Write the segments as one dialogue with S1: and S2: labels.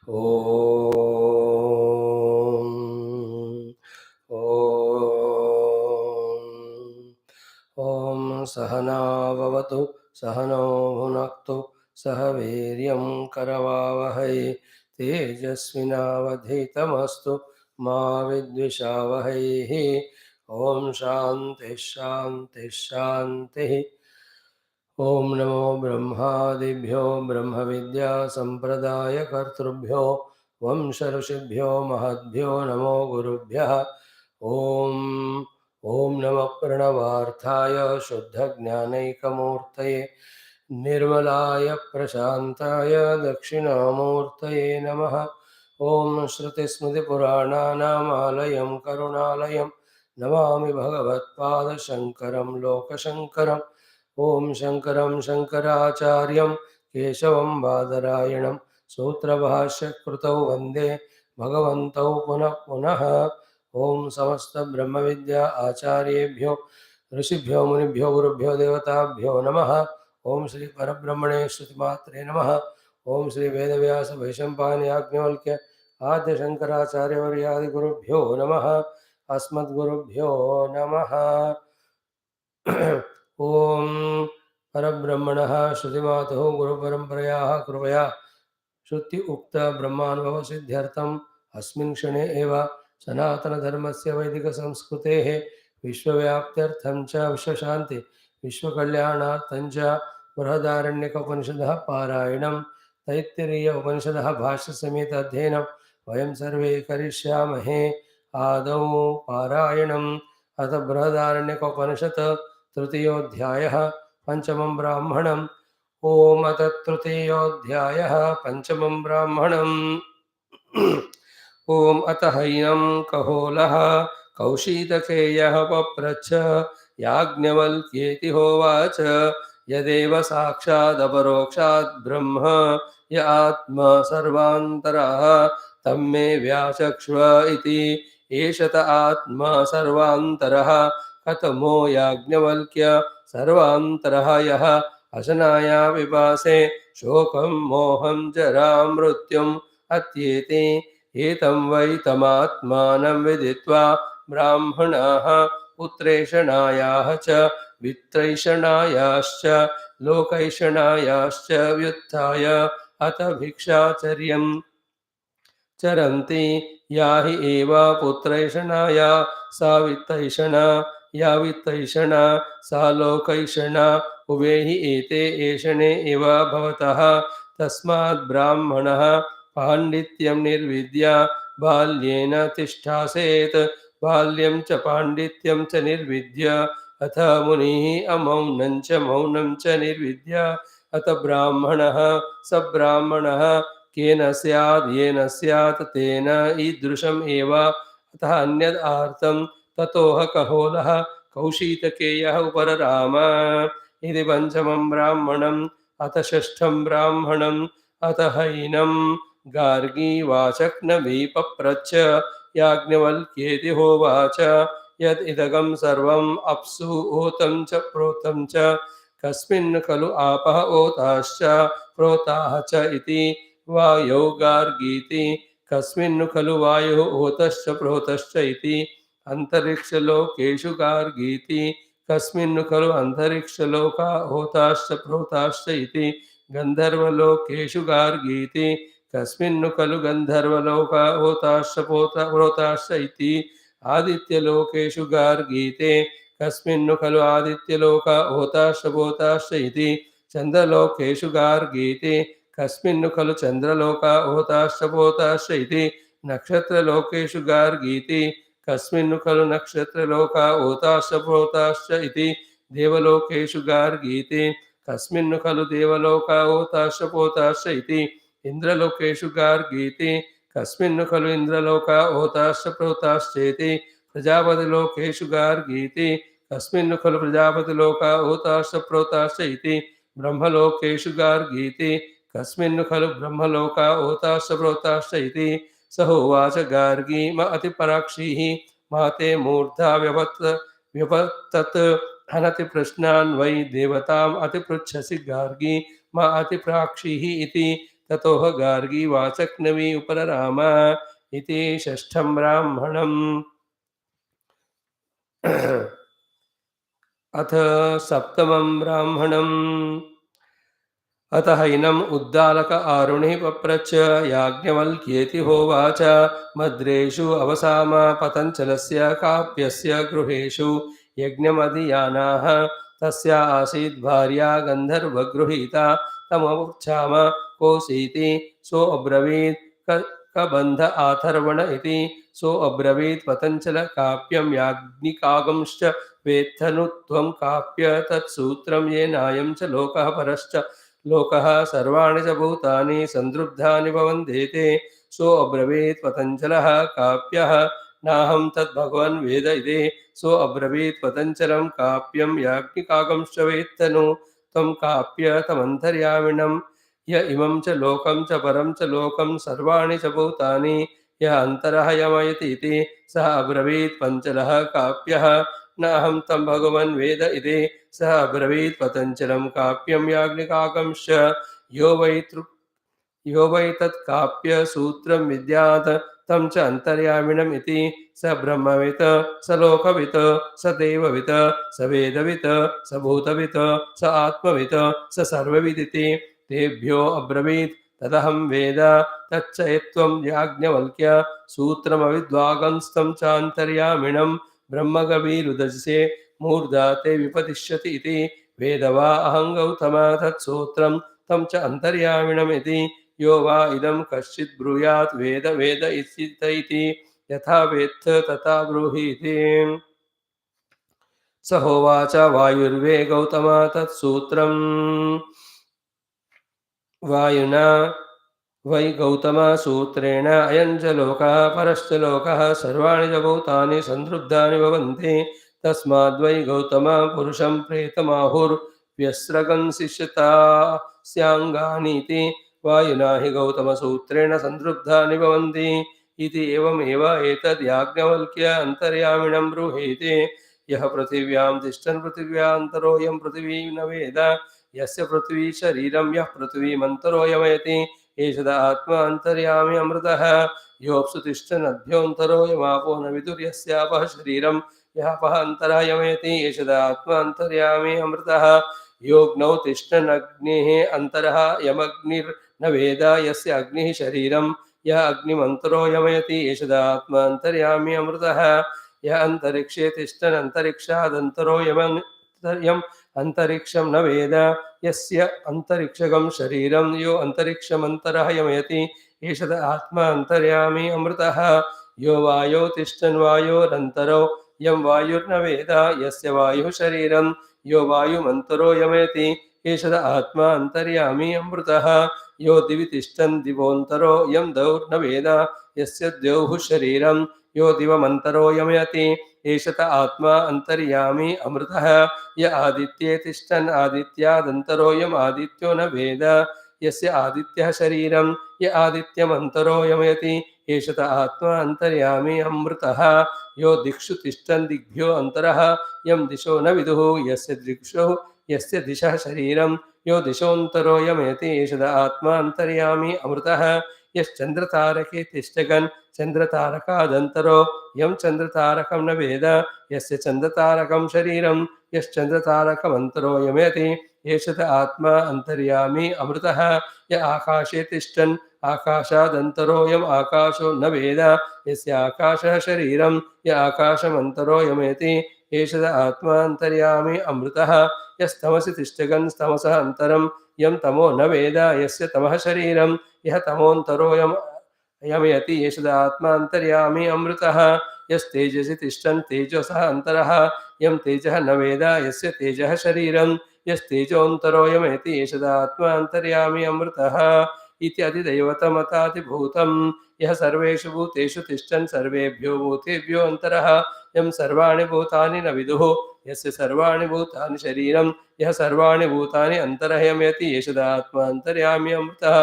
S1: ॐ ॐ सहना भवतु सहनौ भुनक्तु सह वीर्यं करवावहै तेजस्विनावधीतमस्तु मा विद्विषावहैः ॐ शान्तिः शान्तिः शान्तिः। ओम नमो ब्रह्मादिभ्यो ब्रह्म विद्या संप्रदाय कर्तृभ्यो वंश ऋषिभ्यो महद्भ्यो नमो गुरुभ्यः। ओम ओम नमः प्रणवार्थाय शुद्ध ज्ञानैकमूर्तये निर्मलाय प्रशान्ताय दक्षिणामूर्तये नमः। ओम श्रुतिस्मृतिपुराणानामालयं करुणालयं नमामि भगवत्पादशङ्करं लोकशङ्करम्। ओम शंकरं शंकराचार्यं केशवं बादरायणं सूत्रभाष्यकृतौ वन्दे भगवन्तौ पुनः पुनः। ओम समस्त ब्रह्म विद्या आचार्येभ्यो ऋषिभ्यो मुनिभ्यो गुरुभ्यो देवताभ्यो नमः। ओम श्री परब्रह्मणे श्रुतिमात्रे नमः। ओम श्री वेदव्यास वैशंपायन याज्ञवल्क्य आद्य शंकराचार्यवर्यादि गुरुभ्यो नमः। अस्मद्गुरुभ्यो नमः। ओम परब्रह्मणः श्रुतिमातुः गुरुपरम्परयाः कृपया श्रुति उक्त ब्रह्मानुभव सिद्ध्यर्थम अस्मिन् क्षणे एव सनातनधर्मस्य वैदिकसंस्कृतेः विश्वव्याप्त्यर्थं च विश्वशान्ति विश्वकल्याणार्थं च बृहदारण्यकोपनिषदः पारायणं तैत्तिरीय उपनिषदः भाष्यसमेत अध्ययनं वयं सर्वे करिष्यामहे। आदौ पारायणम्। अथ बृहदारण्यकोपनिषत् तृतीयोऽध्यायः पंचमं ब्राह्मणम्। ओम अथ तृतीयोऽध्यायः पंचमं ब्राह्मणम्। ओम अथ हैनं कहोलः कौशीतकेयः पप्रच्छ याज्ञवल्क्येति होवाच यदेव साक्षादपरोक्षात् ब्रह्म य आत्मा सर्वान्तरः तन्मे व्याचक्ष्व इति एषत आत्मा सर्वान्तरः कथमो याज्ञवल्क्य सर्वान्तरः यः अशनाया विपासे शोकं मोहं जरा मृत्युम् अत्येति एतं वै तमात्मानं विदित्वा ब्राह्मणाः पुत्रैषणायाः च वित्रैषणायाश्च लोकैषणायाश्च व्युत्थाय अथ भिक्षाचर्यं चरन्ति। या हि एवा पुत्रैषणाया सा वित्तैषणा या वित्तैषणा सा लोकैषणा उभे हि एते एषणे इव भवतः। तस्मात् ब्राह्मणः पाण्डित्यं निर्विद्य बाल्येन तिष्ठासेत् बाल्यं च पाण्डित्यं च निर्विद्य अथ मुनिः अमौनं च मौनं च निर्विद्य अथ ब्राह्मणः स ब्राह्मणः केन स्यात् येन स्यात् तेन ईदृशम् एव अतः अन्यद् आर्तं ततोह कहोलः कौशीतकेयः उपरराम। इति पंचमं ब्राह्मणम्। अथ षष्ठं ब्राह्मणम्। अथ हैनं गार्गी वाचक्नवी पप्रच्छ याज्ञवल्क्येति होवाच यद् इदगं सर्वम् अप्सु ओतं च प्रोतं च कस्मिन् खलु आपः ओताश्च प्रोताः च इति वायौ गार्गीति कस्मिन् खलु वायुः ओतश्च प्रोतश्च इति अन्तरिक्षलोकेषु गार्गीति कस्मिन् खलु अन्तरिक्षलोका होताश्च प्रोताश्च इति गन्धर्वलोकेषु गार्गीति कस्मिन् खलु गन्धर्वलोका होताश्च प्रोताश्च इति आदित्यलोकेषु गार्गीते कस्मिन् खलु आदित्यलोका होताश्च प्रोताश्च इति चन्द्रलोकेषु गार्गीते कस्मिन् खलु चन्द्रलोका होताश्च प्रोताश्च इति नक्षत्रलोकेषु गार्गीति कस्मिन् खलु नक्षत्रलोका होताश्च प्रोताश्च इति देवलोकेषु गार्गीति कस्मिन् खलु देवलोका होताश्च प्रोताश्च इति इन्द्रलोकेषु गार्गीति कस्मिन् खलु इन्द्रलोका होताश्च प्रोताश्च इति प्रजापतिलोकेषु गार्गीति कस्मिन् खलु प्रजापतिलोका होताश्च प्रोताश्च इति ब्रह्मलोकेषु गार्गीति कस्मिन् खलु ब्रह्मलोका होताश्च प्रोताश्च इति स होवाच गार्गी म अतिपराक्षीः माते मूर्धा व्यपतत् अनतिप्रश्नान् वै देवताम् अतिपृच्छसि गार्गी म अतिप्राक्षीः इति ततोह गार्गी वाचक्नवी उपरराम इति षष्ठं ब्राह्मणम्। अथ सप्तमं ब्राह्मणम्। अथ हैनम् उद्दालक आरुणिः पप्रच्छ याज्ञवल्क्येति होवाच मद्रेषु अवसाम पतञ्चलस्य काप्यस्य गृहेषु यज्ञमधियानाः तस्य आसीत् भार्या गन्धर्वगृहीता तमवृच्छाम कोऽसीति सोऽब्रवीत् कबन्ध आथर्वण इति सोऽब्रवीत् पतञ्चल काप्यं याज्ञिकागंश्च वेत्थनु त्वं काप्य तत्सूत्रं येनायं च लोकः परश्च लोकः सर्वाणि च भूतानि सन्दृग्धानि भवन्त्येते सोऽब्रवीत् पतञ्जलः काप्यः नाहं तद्भगवन् वेद इति सोऽब्रवीत् पतञ्जलं काप्यं याज्ञिकागंश्च वेत्तनु त्वं काप्य तमन्तर्यामिणं य इमं च लोकं च परं च लोकं सर्वाणि च भूतानि य अन्तरः यमयति इति सः अब्रवीत् पञ्चलः काप्यः नाहं तं भगवन् वेद इति सः अब्रवीत् पतञ्जलं काप्यं याज्ञिकागंश्च यो वै तत् काप्य सूत्रं विद्यात् तं च अन्तर्यामिणम् इति स ब्रह्मवित् स लोकवित् स देववित् स वेदवित् स भूतवित् स आत्मवित् स सर्वविदिति तेभ्यो अब्रवीत् तदहं वेद तच्च यत्त्वं याज्ञवल्क्य सूत्रमविद्वागंस्तं चान्तर्यामिणं ब्रह्मगवीरुदजसे मूर्धा ते विपतिष्यति इति वेदवा अहं गौतम तत्सूत्रं तं च अन्तर्यामिणमिति यो वा इदं कश्चित् ब्रूयात् वेद वेद इति यथा वेत्थ तथा ब्रूहीति। स होवाच वायुर्वे गौतम तत्सूत्रं वायुना वै गौतम सूत्रेण अयं च लोकः परश्च लोकः सर्वाणि च भूतानि सन्दृग्धानि भवन्ति तस्माद्वै गौतम पुरुषं प्रेतमाहुर्व्यस्रगंसिष्यता स्याङ्गानीति वायुना हि गौतमसूत्रेण सन्दृग्धानि भवन्ति इति एवमेव एतद् याज्ञवल्क्य अन्तर्यामिणं ब्रूहीति यः पृथिव्यां तिष्ठन् पृथिव्यान्तरोऽयं पृथिवी न वेद यस्य पृथ्वी शरीरं यः पृथिवीमन्तरोऽयमयति एषद आत्मा अन्तर्यामि अमृतः योऽप्सु तिष्ठन्नभ्योऽन्तरो यमापो न विदुर्यस्यापः शरीरं यः अन्तरायमयति एषद आत्मा अन्तर्यामि अमृतः योऽग्नौ तिष्ठन्नग्निः अन्तरः यमग्निर्न वेद यस्य अग्निः शरीरं यः अग्निमन्तरो यमयति एषद आत्मा अन्तर्यामि अमृतः यः अन्तरिक्षे तिष्ठन् अन्तरिक्षादन्तरो यम् अन्तरिक्षं न वेद यस्य अन्तरिक्षगं शरीरं यो अन्तरिक्षमन्तरः यमयति एषद आत्मा अन्तर्यामि अमृतः यो वायो तिष्ठन् वायोरन्तरो यं वायुर्न वेद यस्य वायुः शरीरं यो वायुमन्तरो यमयति एषद आत्मा अन्तर्यामि अमृतः यो दिवि तिष्ठन् दिवोऽन्तरो यं द्यौर्न वेद यस्य द्यौः शरीरं यो दिवमन्तरो यमयति एषत आत्मा अन्तर्यामि अमृतः य आदित्ये तिष्ठन् आदित्यादन्तरोऽयम् आदित्यो न वेद यस्य आदित्यः शरीरं य आदित्यमन्तरो यमयति एषत आत्मा अन्तर्यामि अमृतः यो दिक्षु तिष्ठन् दिग्भ्यो अन्तरः यं दिशो न विदुः यस्य दिशः शरीरं यो दिशोऽन्तरो यमयति एषद आत्मा अन्तर्यामि अमृतः यश्चन्द्रतारके तिष्ठगन् चन्द्रतारकादन्तरो यं चन्द्रतारकं न वेद यस्य चन्द्रतारकं शरीरं यश्चन्द्रतारकमन्तरो यमयति एषद आत्मा अन्तर्यामि अमृतः य आकाशे तिष्ठन् आकाशादन्तरो यम् आकाशो न वेद यस्य आकाशः शरीरं य आकाशमन्तरो यमयति एषद आत्मा अन्तर्यामि अमृतः यस्तमसि तिष्ठगन् तमसः अन्तरं यं तमो न वेद यस्य तमः शरीरं यः तमोऽन्तरो यमयति एषद आत्मा अन्तर्यामि अमृतः यस्तेजसि तिष्ठन् तेजसः अन्तरः यं तेजः न वेद यस्य तेजः शरीरं यस्तेजोऽन्तरो यमयति एषद आत्मा अन्तर्यामि अमृतः इत्यधिदैवतमतातिभूतं यः सर्वेषु भूतेषु तिष्ठन् सर्वेभ्यो भूतेभ्यो अन्तरः यं सर्वाणि भूतानि न विदुः यस्य सर्वाणि भूतानि शरीरं यः सर्वाणि भूतानि अन्तरः यमयति एषद आत्मा अन्तर्यामि अमृतः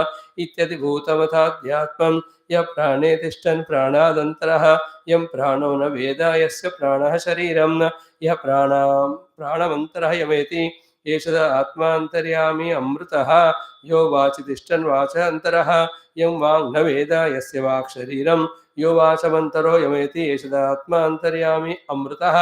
S1: इत्यधिभूतमथाध्यात्मं यः प्राणे तिष्ठन् प्राणादन्तरः यं प्राणो न वेद यस्य प्राणः शरीरं यः प्राणमन्तरः यमयति एषद आत्मान्तर्यामी अमृतः यो वाचि तिष्ठन् वाचान्तरः यं वाङ् न वेद यस्य वाक् शरीरं यो वाचमन्तरो यमेति एषद आत्मान्तर्यामी अमृतः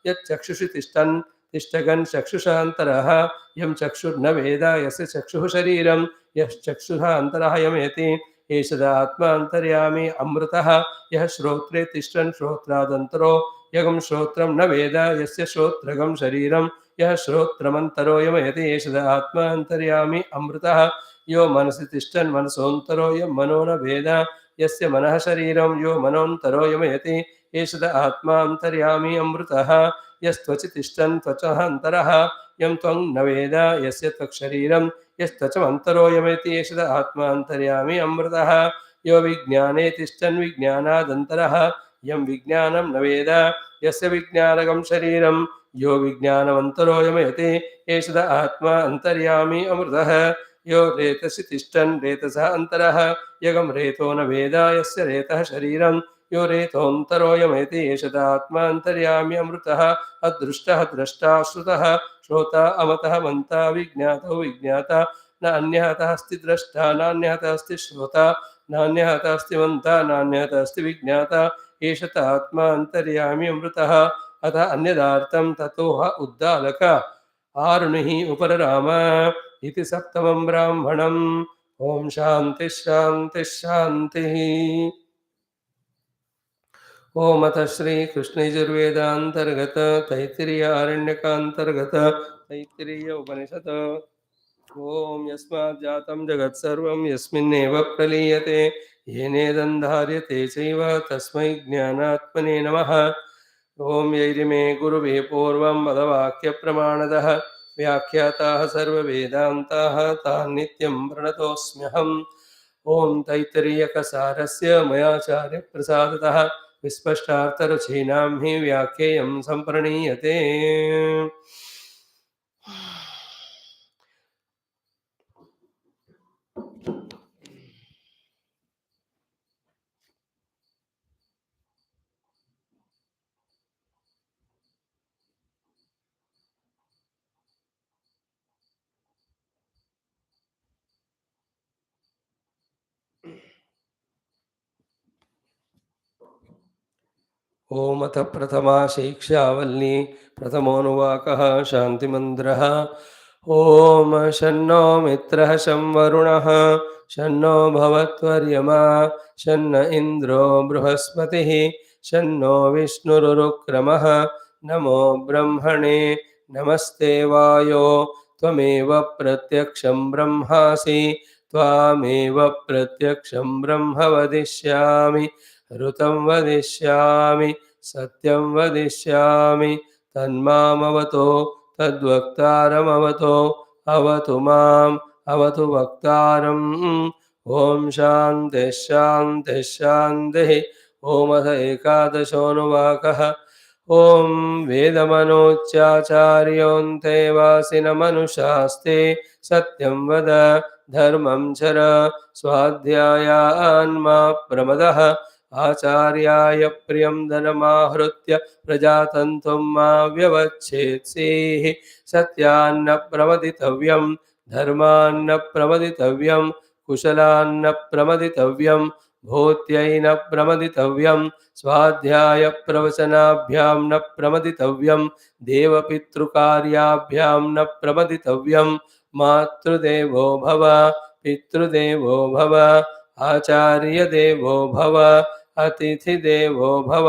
S1: यच्चक्षुषि तिष्ठन् तिष्ठगन् चक्षुषान्तरः यं चक्षुर्न वेद यस्य चक्षुः शरीरं यश्चक्षुः अन्तरः यमेति एषद आत्मान्तर्यामी अमृतः यः श्रोत्रे तिष्ठन् श्रोत्रादन्तरो यगं श्रोत्रं न वेद यस्य श्रोत्रगं शरीरं यः श्रोत्रमन्तरो यमयति एषद आत्मान्तर्यामी अमृतः यो मनसि तिष्ठन् मनसोऽन्तरो यं मनो न वेद यस्य मनः शरीरं यो मनोऽन्तरो यमयति एषद आत्मान्तर्यामी अमृतः यस्त्वचि तिष्ठन् त्वचः अन्तरः यं त्वं न वेद यस्य त्वक्शरीरं यस्त्वचमन्तरो यमयति एषद आत्मान्तर्यामी अमृतः यो विज्ञाने तिष्ठन् विज्ञानादन्तरः यं विज्ञानं न वेद यस्य विज्ञानगं शरीरं यो विज्ञानमन्तरो यमयति एषद आत्मा अन्तर्यामी अमृतः यो रेतसि तिष्ठन् रेतसः अन्तरः यगं रेतो न वेद यस्य रेतः शरीरं यो रेतोऽन्तरो यमयति एषद आत्मा अन्तर्यामी अमृतः अदृष्टः द्रष्टा श्रुतः श्रोता अमतः मन्ता विज्ञातो विज्ञाता न अन्यः अस्ति द्रष्टा नान्यः अस्ति श्रोता नान्यः अस्ति मन्ता नान्यः अस्ति विज्ञाता एषत आत्मा अन्तर्यामी अमृतः अथ अन्यदार्थं ततोह उद्दालक आरुणिः उपरराम इति सप्तमं ब्राह्मणम्। ओम शांति शांति शांतिः। ओम अथ श्री कृष्ण यजुर्वेदांतर्गत तैत्तिरीय आरण्यकांतर्गत तैत्तिरीय उपनिषत्। ओम यस्मात् जातं जगत् सर्वं यस्मिन्नेव प्रलीयते येनेदन्धार्यते चैव तस्मै ज्ञानात्मने नमः। ओम यैरिमे गुरुवे पूर्वं पदवाक्यप्रमाणतः व्याख्याताः सर्ववेदान्ताः तान् नित्यं प्रणतोऽस्म्यहम्। ओम तैत्तिरीयकसारस्य मयाचार्यप्रसादतः विस्पष्टार्थरुचीनां हि व्याख्येयं सम्प्रणीयते। ओम अथ प्रथमा शिक्षा वल्ली प्रथमोऽनुवाकः शान्तिमन्त्रः। ओम शन्नो मित्रः शं वरुणः शन्नो भवत्वर्यमा शन्न इन्द्रो बृहस्पतिः शन्नो विष्णुरुक्रमः नमो ब्रह्मणे नमस्ते वायो त्वमेव प्रत्यक्षं ब्रह्मासि त्वामेव प्रत्यक्षं ब्रह्म वदिष्यामि ऋतं वदिष्यामि सत्यं वदिष्यामि तन्मामवतो तद्वक्तारमवतो अवतु माम् अवतु वक्तारम्। ओम शान्तिः शान्तिः शान्तिः। ओम अथ एकादशोऽनुवाकः। ओम वेदमनोच्चाचार्योऽन्ते वासिनमनुषास्ते सत्यं वद धर्मं चर स्वाध्यायान्मा प्रमदः आचार्याय प्रियं धनमाहृत्य प्रजातन्तुं मा व्यवच्छेत्सीः सत्यान्न प्रमदितव्यं धर्मान्न प्रमदितव्यं कुशलान्न प्रमदितव्यं भूत्यैन प्रमदितव्यं स्वाध्याय प्रवचनाभ्यां न प्रमदितव्यं देवपितृकार्याभ्यां न प्रमदितव्यं मातृदेवो भव पितृदेवो भव आचार्यदेवो भव अतिथिदेवो भव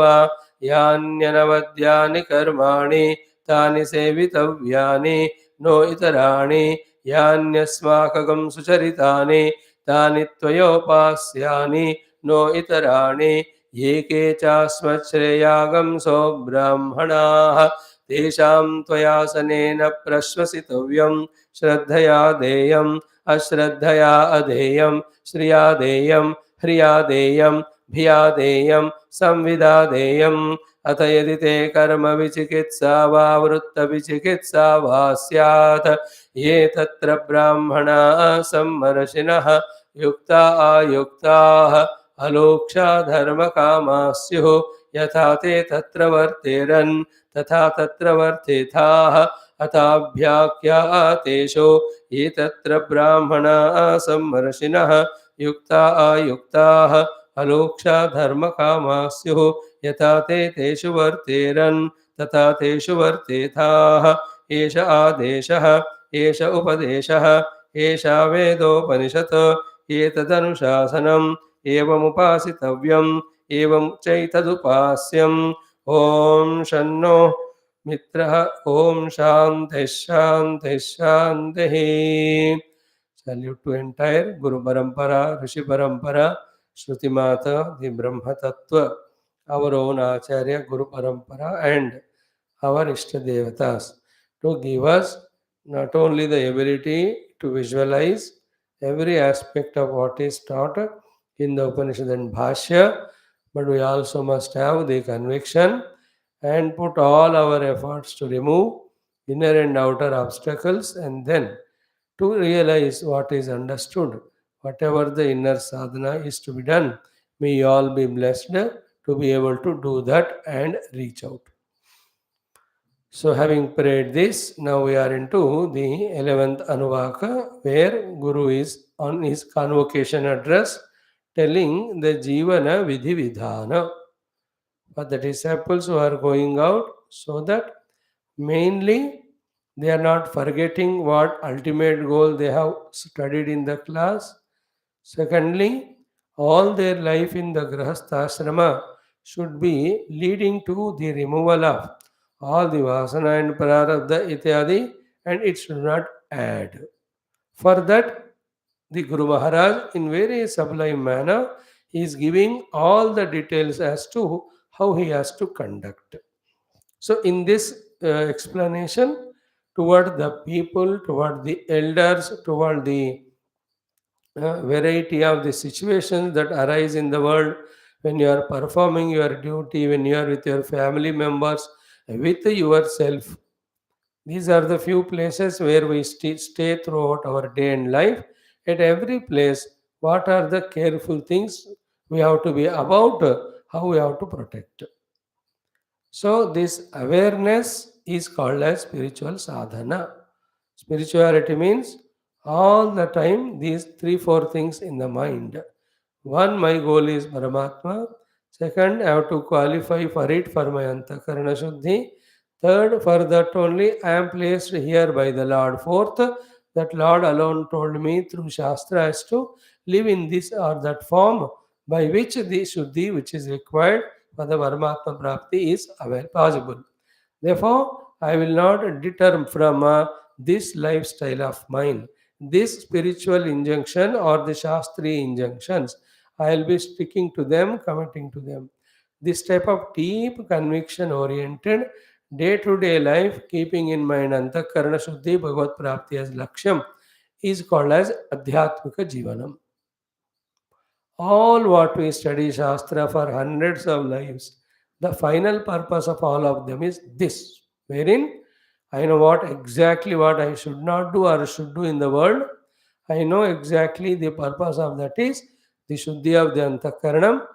S1: यान्यनवद्यानि कर्माणि तानि सेवितव्यानि नो इतराणि यान्यस्माकं सुचरितानि तानि त्वयोपास्यानि नो इतराणि ये के चास्मच्छ्रेयागंसो ब्राह्मणाः तेषां त्वयासनेन प्रश्वसितव्यं श्रद्धया देयम् अश्रद्धया अधेयं श्रिया देयं ह्रिया देयं भिया देयं संविदा देयम्। अथ यदि ते कर्म विचिकित्सा वा वृत्तविचिकित्सा वा स्यात् ये तत्र ब्राह्मणाः सम्मर्षिणः युक्ता आयुक्ताः अलोक्षा धर्मकामाः स्युः यथा ते तत्र वर्तेरन् तथा तत्र वर्तेथाः अथाभ्याख्यातेषु ये तत्र ब्राह्मणाः सम्मर्षिणः युक्ता अयुक्ताः अलोक्षा धर्मकामाः स्युः यथा ते तेषु वर्तेरन् तथा तेषु वर्तेथाः एष आदेशः एष उपदेशः एषा वेदोपनिषत् एतदनुशासनम् एवमुपासितव्यम् एवं चैतदुपास्यम् ॐ शन्नो मित्रः ॐ शान्तिः शान्तिः शान्तिः. Salute to entire Guru Parampara, Rishi Parampara, Shruti Mata, the Brahma Tattva, our own Acharya, Guru Parampara, and our Ishta Devatas to give us not only the ability to visualize every aspect of what is taught in the Upanishad and Bhashya, but we also must have the conviction and put all our efforts to remove inner and outer obstacles and then to realize what is understood, whatever the inner sadhana is to be done. May you all be blessed to be able to do that and reach out. So, having prayed this, now we are into the 11th Anuvaka, where Guru is on his convocation address telling the Jivana Vidhi Vidhana for the disciples who are going out, so that mainly they are not forgetting what ultimate goal they have studied in the class. Secondly, all their life in the Grahastha should be leading to the removal of all the Vasana and Prarabdha ityadi, and it should not add. For that, the Guru Maharaj, in very sublime manner, is giving all the details as to how he has to conduct. So, in this explanation, toward the people, toward the elders, toward the variety of the situations that arise in the world when you are performing your duty, when you are with your family members, with yourself. These are the few places where we stay throughout our day and life. At every place, what are the careful things we have to be about, how we have to protect. So, this awareness is called as spiritual sadhana. Spirituality means all the time these three, four things in the mind. One, my goal is Paramatma. Second, I have to qualify for it for my Antakarana Shuddhi. Third, for that only I am placed here by the Lord. Fourth, that Lord alone told me through Shastra as to live in this or that form by which the Shuddhi which is required for the Paramatma Prapti is possible. Therefore, I will not deter from this lifestyle of mine, this spiritual injunction or the Shastri injunctions. I will be sticking to them, committing to them. This type of deep conviction oriented day to day life, keeping in mind Antakarana Shuddhi Bhagavad Prapti as Laksham, is called as Adhyatmika Jivanam. All what we study Shastra for hundreds of lives, the final purpose of all of them is this, wherein I know what I should not do or should do in the world. I know exactly the purpose of that is the Shuddhi of the Antakaranam.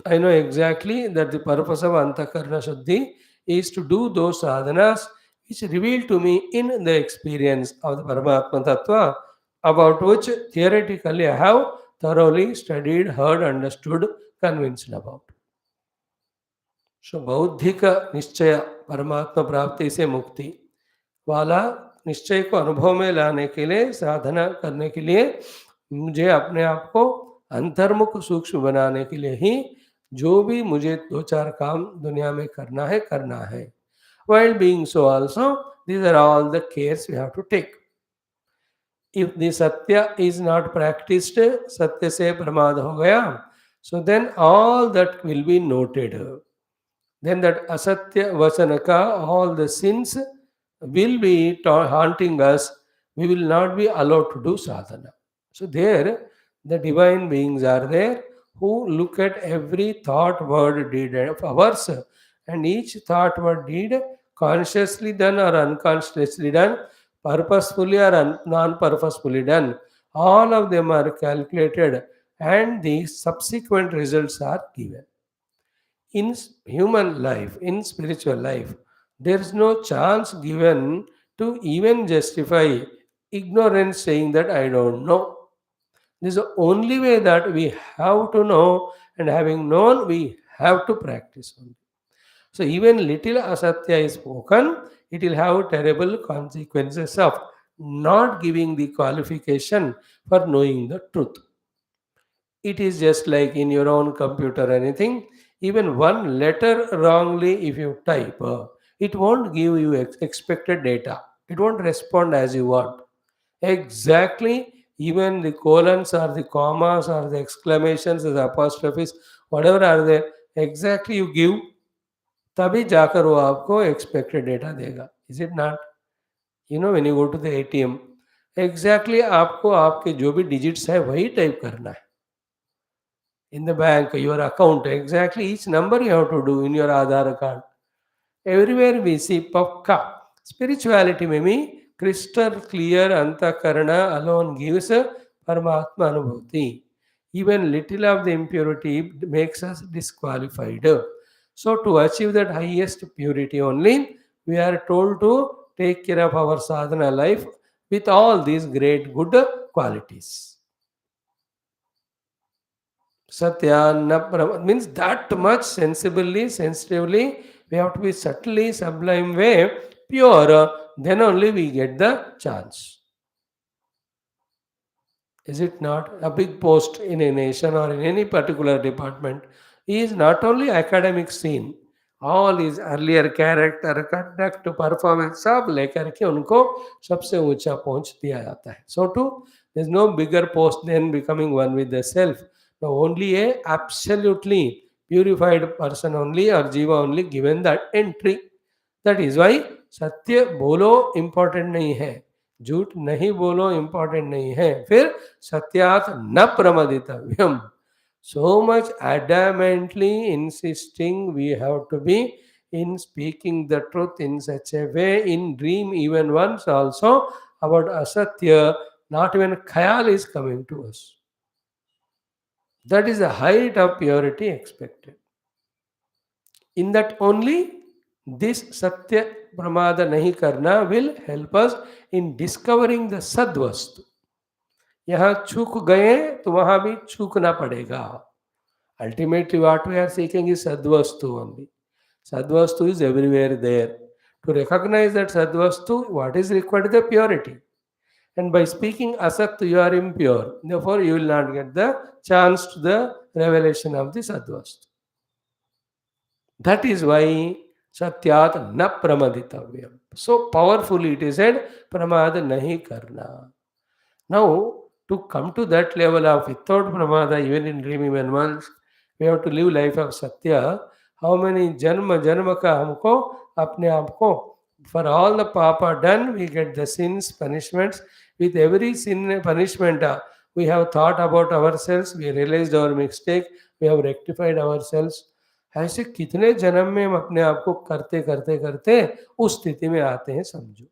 S1: I know exactly that the purpose of Antakarana Shuddhi is to do those sadhanas which reveal to me in the experience of the Paramatma Tattva, about which theoretically I have thoroughly studied, heard, understood, convinced about. So, बौद्धिक निश्चय परमात्मा प्राप्ति से मुक्ति वाला निश्चय को अनुभव में लाने के लिए, साधना करने के लिए मुझे अपने आप को अंतर्मुख सूक्ष्म बनाने के लिए ही जो भी मुझे दो चार काम दुनिया में करना है. While being so also, these are all the cares we have to take. If the satya is not practiced, satya se pramad ho gaya, so then all that will be noted. Then that asatya vasanaka, all the sins will be haunting us. We will not be allowed to do sadhana. So there, the divine beings are there who look at every thought, word, deed of ours, and each thought, word, deed, consciously done or unconsciously done, purposefully or non-purposefully done, all of them are calculated and the subsequent results are given. In human life, in spiritual life, There's no chance given to even justify ignorance saying that I don't know. This is the only way that we have to know, and having known, we have to practice only. So even little asatya is spoken, it will have terrible consequences of not giving the qualification for knowing the truth. It is just like in your own computer, anything. Even one letter wrongly, if you type, it won't give you expected data. It won't respond as you want. Exactly, even the colons or the commas or the exclamations or the apostrophes, whatever are there, exactly you give, तभी जाकर वो आपको expected data देगा. Is it not? You know when you go to the ATM, exactly आपको आपके जो भी digits है वही टाइप करना है. In the bank, your account, exactly each number you have to do in your Aadhaar card. Everywhere we see pakka. Spirituality may be crystal clear antakarana alone gives a Paramatma Anubhuti. Even little of the impurity makes us disqualified. So to achieve that highest purity only, we are told to take care of our sadhana life with all these great good qualities. Satya means that much sensibly, sensitively, we have to be subtly, sublime way, pure, then only we get the chance. Is it not? A big post in a nation or in any particular department is not only academic scene, all his earlier character, conduct, performance सब लेकर के उनको सबसे ऊंचा पहुंच दिया जाता है. So too, there is no bigger post than becoming one with the self. Now only a absolutely purified person only or jiva only given that entry. That is why सत्य बोलो इम्पोर्टेंट नहीं है, झूठ नहीं बोलो इम्पोर्टेंट नहीं है, फिर सत्यात न प्रमदितव्यम. So much adamantly insisting we have to be in speaking the truth in such a way, in dream even once also about asatya, not even khayal is coming to us. That is the height of purity expected. In that only this satya pramada nahi karna will help us in discovering the sadvastu. यहाँ चूक गए तो वहां भी चूकना पड़ेगा. Ultimately, what we are seeking is sadvastu only. Sadvastu is everywhere there. To recognize that sadvastu, what is required is the purity. And by speaking asat, you are impure. Therefore, you will not get the chance to the revelation of the sadvastu. That is why satyat na pramaditavyam. So powerfully it is said, pramad nahi karna. Now, to come to that level of without pramada, even in dream even once, we have to live life of satya. How many janma ka हमको अपने आप को, for all the papa done, we get the sins, punishments. With every sin and punishment, we have thought about ourselves, we realized our mistake, we have rectified ourselves. ऐसे कितने जन्म में हम अपने आप को करते करते करते उस स्थिति में आते हैं, समझो.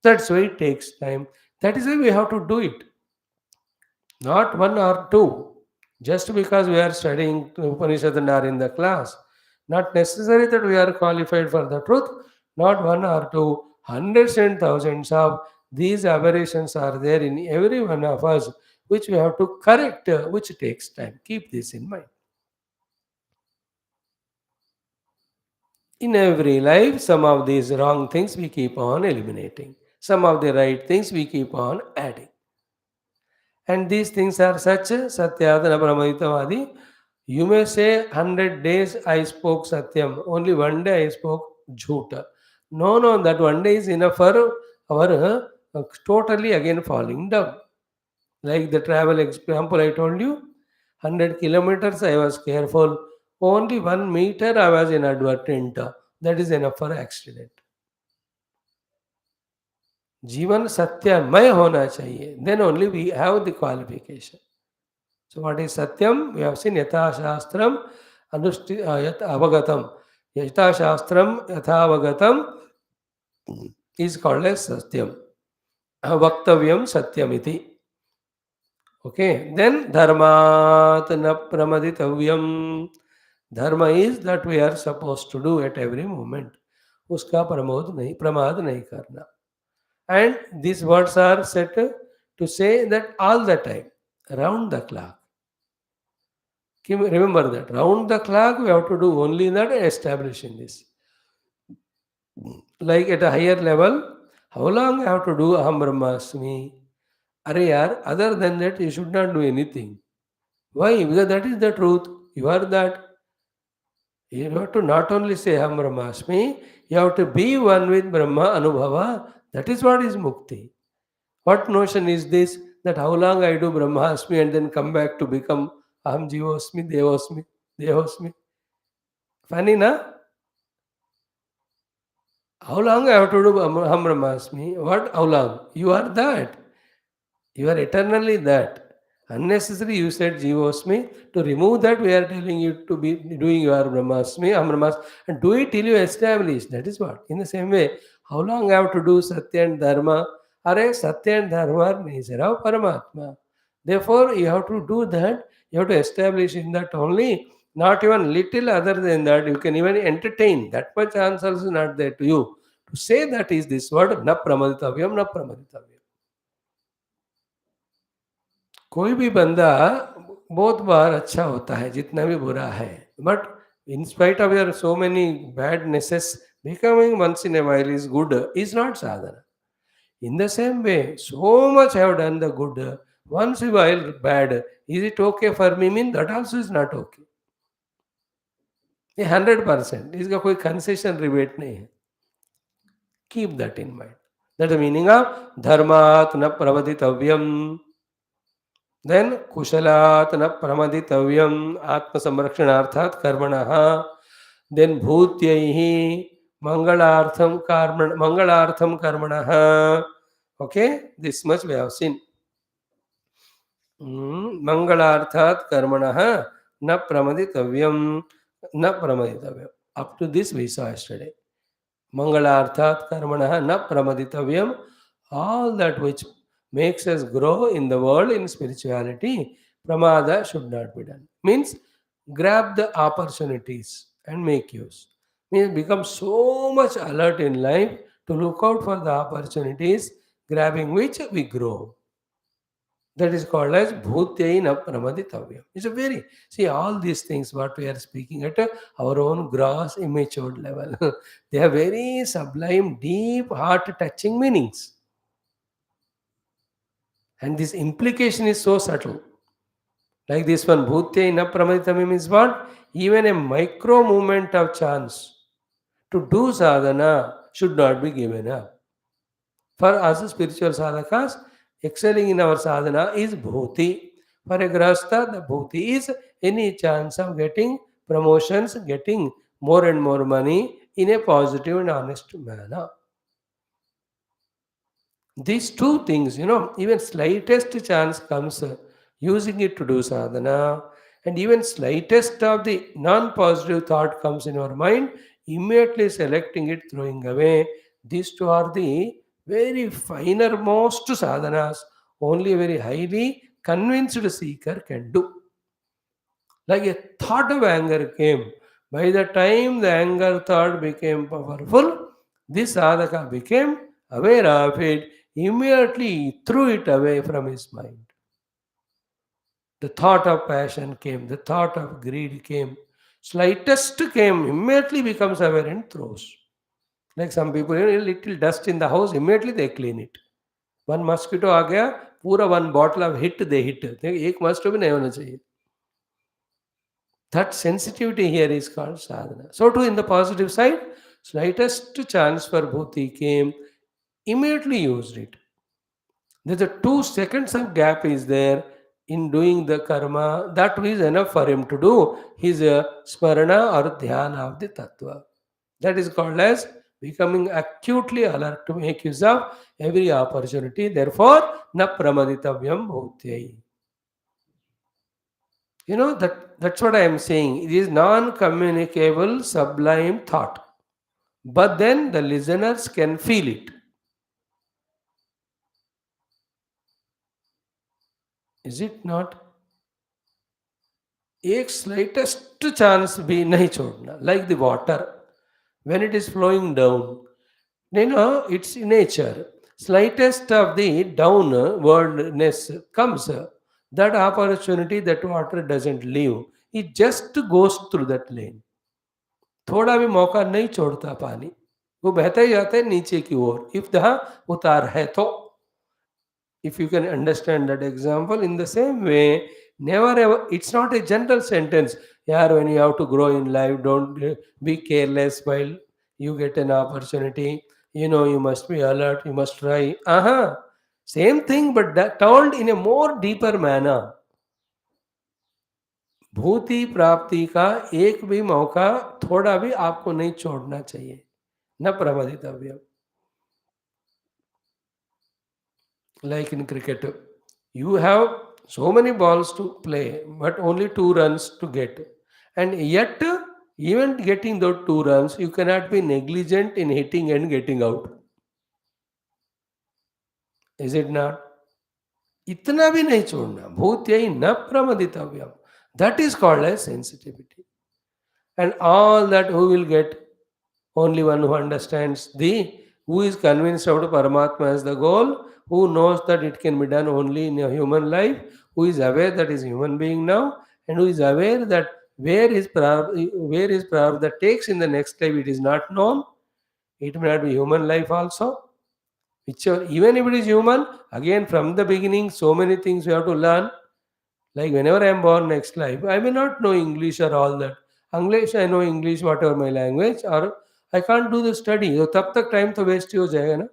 S1: That's why it takes time. That is why we have to do it. Not one or two. Just because we are studying Upanishad and are in the class. Not necessary that we are qualified for the truth. Not one or two. Hundreds and thousands of these aberrations are there in every one of us, which we have to correct, which takes time. Keep this in mind. In every life, some of these wrong things we keep on eliminating. Some of the right things we keep on adding. And these things are such satyadana brahmaditavadi. You may say 100 days I spoke satyam, only one day I spoke jhuta. No, that one day is enough for our totally again falling down. Like the travel example I told you, 100 kilometers I was careful, only 1 meter I was inadvertent. That is enough for accident. जीवन सत्यमय होना चाहिए, then only we have the qualification. So what is satyam? We have seen yatha shastram yat avagatam. Yatha shastram yatha avagatam is called as satyam. Vaktavyam satyamiti. Okay. Then dharmat na pramaditavyam. Dharma is that we are supposed to do at every moment. उसका प्रमाद नहीं करना. And these words are set to say that all the time, round the clock. Remember that round the clock we have to do only that establishing this. Like at a higher level, how long I have to do Aham Brahmasmi? Are yaar, other than that you should not do anything. Why? Because that is the truth. You are that. You have to not only say Aham Brahmasmi, you have to be one with Brahma Anubhava. That is what is Mukti. What notion is this? That how long I do Brahmasmi and then come back to become Aham Jivosmi, Devosmi, Devosmi. Funny, na? How long I have to do Aham Brahmasmi? What? How long? You are that. You are eternally that. Unnecessary you said Jivosmi. To remove that, we are telling you to be doing your Brahmasmi, Aham Brahmasmi, and do it till you establish. That is what. In the same way, how long I have to do Satya and Dharma? Are Satya and Dharma are nature of Paramatma. Therefore, you have to do that. You have to establish in that only. Not even little other than that. You can even entertain. That much answer is not there to you. To say that is this word, na pramaditavyam, na pramaditavyam. कोई भी बंदा बहुत बार अच्छा होता है जितना भी बुरा है, but in spite of your so many badnesses, becoming once in a while is good is not sadhana. In the same way, so much I have done the good, once in a while bad, is it okay for me? Mean that also is not okay. ये 100% इसका कोई concession rebate नहीं है. Keep that in mind. That's the meaning of dharmat na pravaditavyam. Then kushalat na pramaditavyam, atma samrakshanarthat karmanah. Then bhutyaihi mangalartham karmanah. Okay, this much we have seen. Mangalarthat karmanah na pramaditavyam, na pramaditavyam. Up to this we saw yesterday. Mangalarthat karmanah na pramaditavyam. All that which makes us grow in the world in spirituality, pramada should not be done. Means grab the opportunities and make use. Means become so much alert in life to look out for the opportunities, grabbing which we grow. That is called as bhutyaina pramaditavyam. It's a very, see, all these things what we are speaking at our own gross immature level. They have very sublime, deep, heart touching meanings. And this implication is so subtle. Like this one, bhutyaina pramaditavyam means what? Even a micro movement of chance to do sadhana should not be given up. For us spiritual sadhakas, excelling in our sadhana is bhuti. For a grahastha, the bhuti is any chance of getting promotions, getting more and more money in a positive and honest manner. These two things, even slightest chance comes using it to do sadhana, and even slightest of the non-positive thought comes in our mind, immediately selecting it, throwing away. These two are the very finer most sadhanas, only a very highly convinced seeker can do. Like a thought of anger came. By the time the anger thought became powerful, this sadhaka became aware of it, immediately threw it away from his mind. The thought of passion came, the thought of greed came, slightest came, immediately becomes aware and throws. Like some people, a little dust in the house, immediately they clean it. One mosquito आ गया, पूरा one bottle of hit they hit. एक mosquito भी नहीं होना चाहिए. That sensitivity here is called sadhana. So too in the positive side, slightest chance for bhuti came, immediately used it. There's a 2 seconds of gap is there in doing the karma. That is enough for him to do his smarana or dhyana of the tattva. That is called as becoming acutely alert to make use of every opportunity. Therefore, na pramaditavyam bhutyai. That's what I am saying. It is non-communicable, sublime thought. But then the listeners can feel it. Is it not? एक slightest chance भी नहीं छोड़ना. Like the water, when it is flowing down. It's nature. Slightest of the downwardness comes. That opportunity, that water doesn't leave. It just goes through that lane. थोड़ा भी मौका नहीं छोड़ता पानी, वो बहता ही जाता है नीचे की ओर, इफ जहाँ उतार है तो. If you can understand that example in the same way, never ever, it's not a general sentence. Yeah, when you have to grow in life, don't be careless while you get an opportunity. You must be alert, you must try. Same thing, but that told in a more deeper manner. भूति प्राप्ति का एक भी मौका थोड़ा भी आपको नहीं छोड़ना चाहिए, न प्रमादितव्य. Like in cricket, you have so many balls to play, but only 2 runs to get. And yet, even getting those 2 runs, you cannot be negligent in hitting and getting out. Is it not? इतना भी नहीं छोड़ना, भूत्यै न प्रमदितव्यम. That is called as sensitivity. And all that who will get, only one who understands who is convinced of the Paramatma as the goal, who knows that it can be done only in a human life, who is aware that is human being now, and who is aware that where his prarabdha takes in the next life, it is not known. It may not be human life also. Whichever, even if it is human, again from the beginning, so many things we have to learn. Like whenever I am born next life, I may not know English or all that. English, I know English, whatever my language, or I can't do the study. So तब तक time तो waste ही हो जाएगा ना.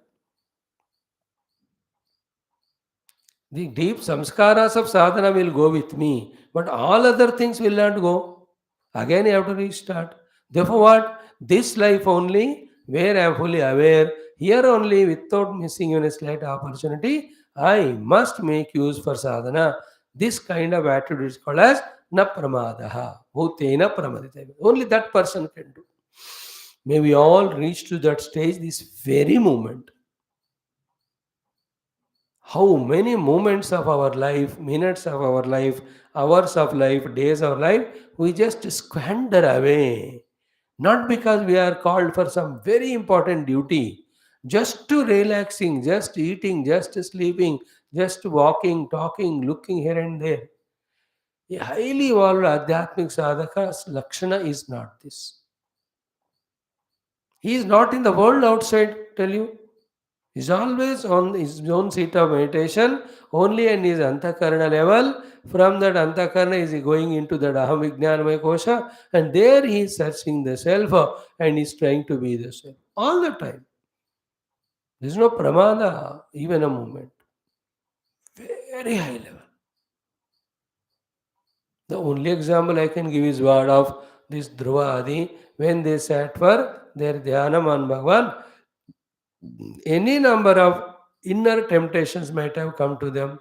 S1: The deep samskaras of sadhana will go with me, but all other things will not go. Again, you have to restart. Therefore, what? This life only, where I am fully aware, here only, without missing even a slight opportunity, I must make use for sadhana. This kind of attitude is called as na pramadaha. Bhutena pramadita. Only that person can do. May we all reach to that stage this very moment. How many moments of our life, minutes of our life, hours of life, days of life, we just squander away. Not because we are called for some very important duty, just to relaxing, just eating, just sleeping, just walking, talking, looking here and there. A highly evolved Adhyatmic Sadhaka's Lakshana is not this. He is not in the world outside, tell you. Is always on his own seat of meditation, only in his antakarana level. From that antakarana is he going into that aham vijnanamaya kosha, and there he is searching the self and is trying to be the self all the time. There is no pramada, even a moment. Very high level. The only example I can give is word of this Dhruva Adi, when they sat for their dhyanam on Bhagavan. Any number of inner temptations might have come to them.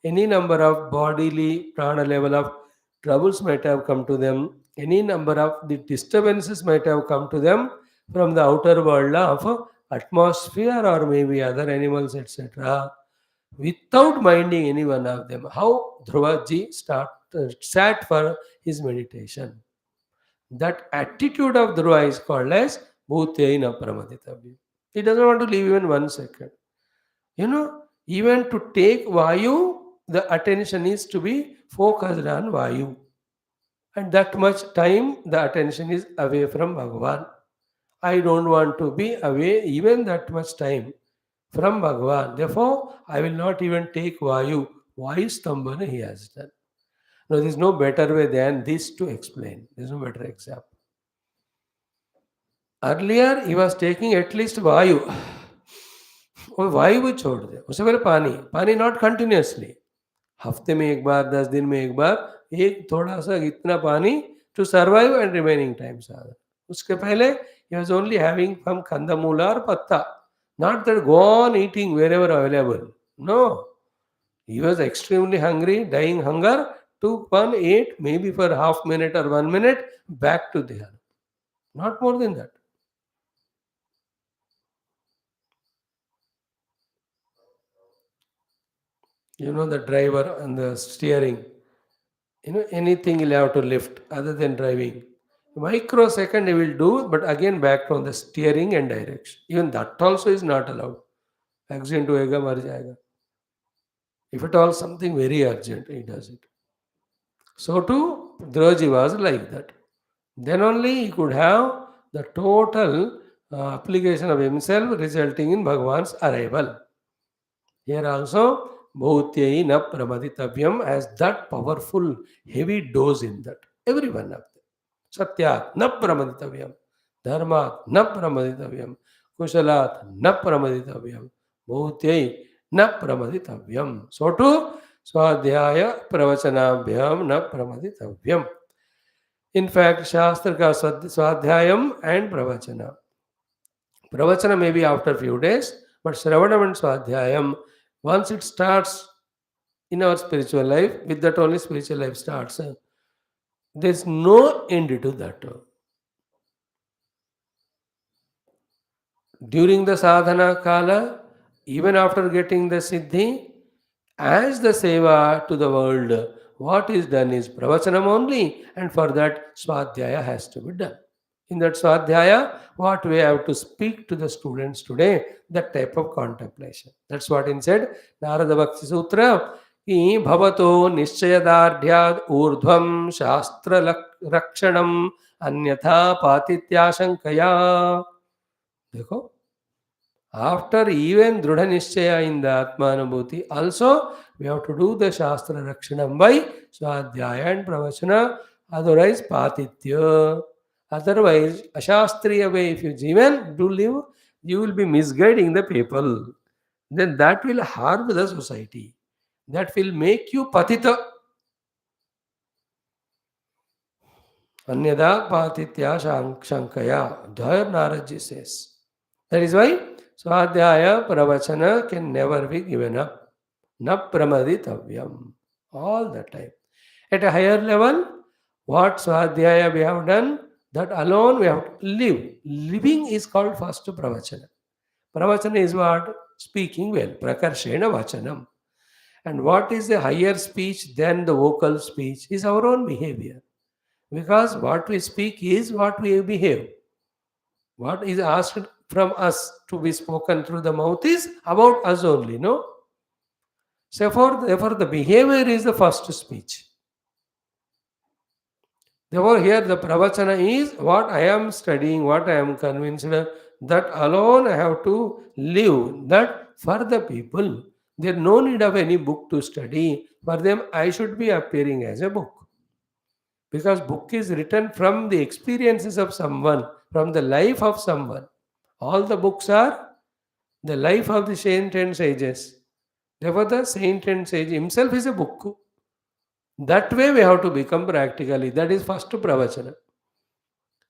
S1: Any number of bodily prana level of troubles might have come to them. Any number of the disturbances might have come to them from the outer world of atmosphere or maybe other animals, etc. Without minding any one of them. How Dhruvaji sat for his meditation. That attitude of Dhruva is called as Bhuteina Pramaditavya. He doesn't want to leave even 1 second. Even to take Vayu, the attention is to be focused on Vayu. And that much time, the attention is away from Bhagavan. I don't want to be away even that much time from Bhagavan. Therefore, I will not even take Vayu. Vayu Stambhana he has done. No, there is no better way than this to explain. There is no better example. Earlier, he was taking at least Vayu. वो वायु भी छोड़ दे, उससे पहले पानी. पानी not continuously, हफ्ते में एक बार, 10 दिन में एक बार, एक थोड़ा सा इतना पानी to survive and remaining time साधन. उसके पहले he was only having from kandamula or patta, not that go on eating wherever available. No, he was extremely hungry, dying hunger, took one, ate maybe for half minute or 1 minute, back to dhyana, not more than that. The driver and the steering, anything you'll have to lift other than driving. Microsecond he will do, but again back on the steering and direction. Even that also is not allowed. Accident होएगा मर जाएगा. If at all something very urgent, he does it. So too, Dhruvaji was like that. Then only he could have the total application of himself resulting in Bhagavan's arrival. Here also, Bhautyai na pramaditavyam has that powerful, heavy dose in that. Every one of them. Satyat na pramaditavyam. Dharmat na pramaditavyam. Kushalat na pramaditavyam. Bhautyai na pramaditavyam. So too, Swadhyaya pravachanabhyam na pramaditavyam. In fact, Shastra ka Swadhyayam and Pravachana. Pravachana may be after few days, but Shravanam and Swadhyayam, once it starts in our spiritual life, with that only spiritual life starts. There is no end to that. During the sadhana kala, even after getting the siddhi, as the seva to the world, what is done is pravachanam only, and for that swadhyaya has to be done. In that swadhyaya, what we have to speak to the students today, that type of contemplation. That's what it said, Narada Bhakti Sutra, कि भवतो निश्चयदार्ढ्याद् ऊर्ध्वं शास्त्र रक्षणम् अन्यथा पातित्याशंकया. देखो, after even Drudha Nishchaya in the Atmanubhuti, also we have to do the Shastra Rakshanam by Swadhyaya and Pravachana, otherwise Patitya. Otherwise, Ashastriya way, if you even do live, you will be misguiding the people. Then that will harm the society. That will make you patita. Anyada patitya shankaya. There Naraji says. That is why Swadhyaya Pravachana can never be given up. Na pramaditavyam. All the time. At a higher level, what Swadhyaya we have done, that alone we have to live. Living is called first Pravachana. Pravachana is what? Speaking well. Prakarshena Vachanam. And what is the higher speech than the vocal speech is our own behavior. Because what we speak is what we behave. What is asked from us to be spoken through the mouth is about us only, no? Therefore, the behavior is the first speech. Therefore, here the pravachana is what I am studying, what I am convinced that alone I have to live. That for the people, there is no need of any book to study. For them, I should be appearing as a book. Because book is written from the experiences of someone, from the life of someone. All the books are the life of the saint and sages. Therefore, the saint and sage himself is a book. That way we have to become practically. That is first pravachana.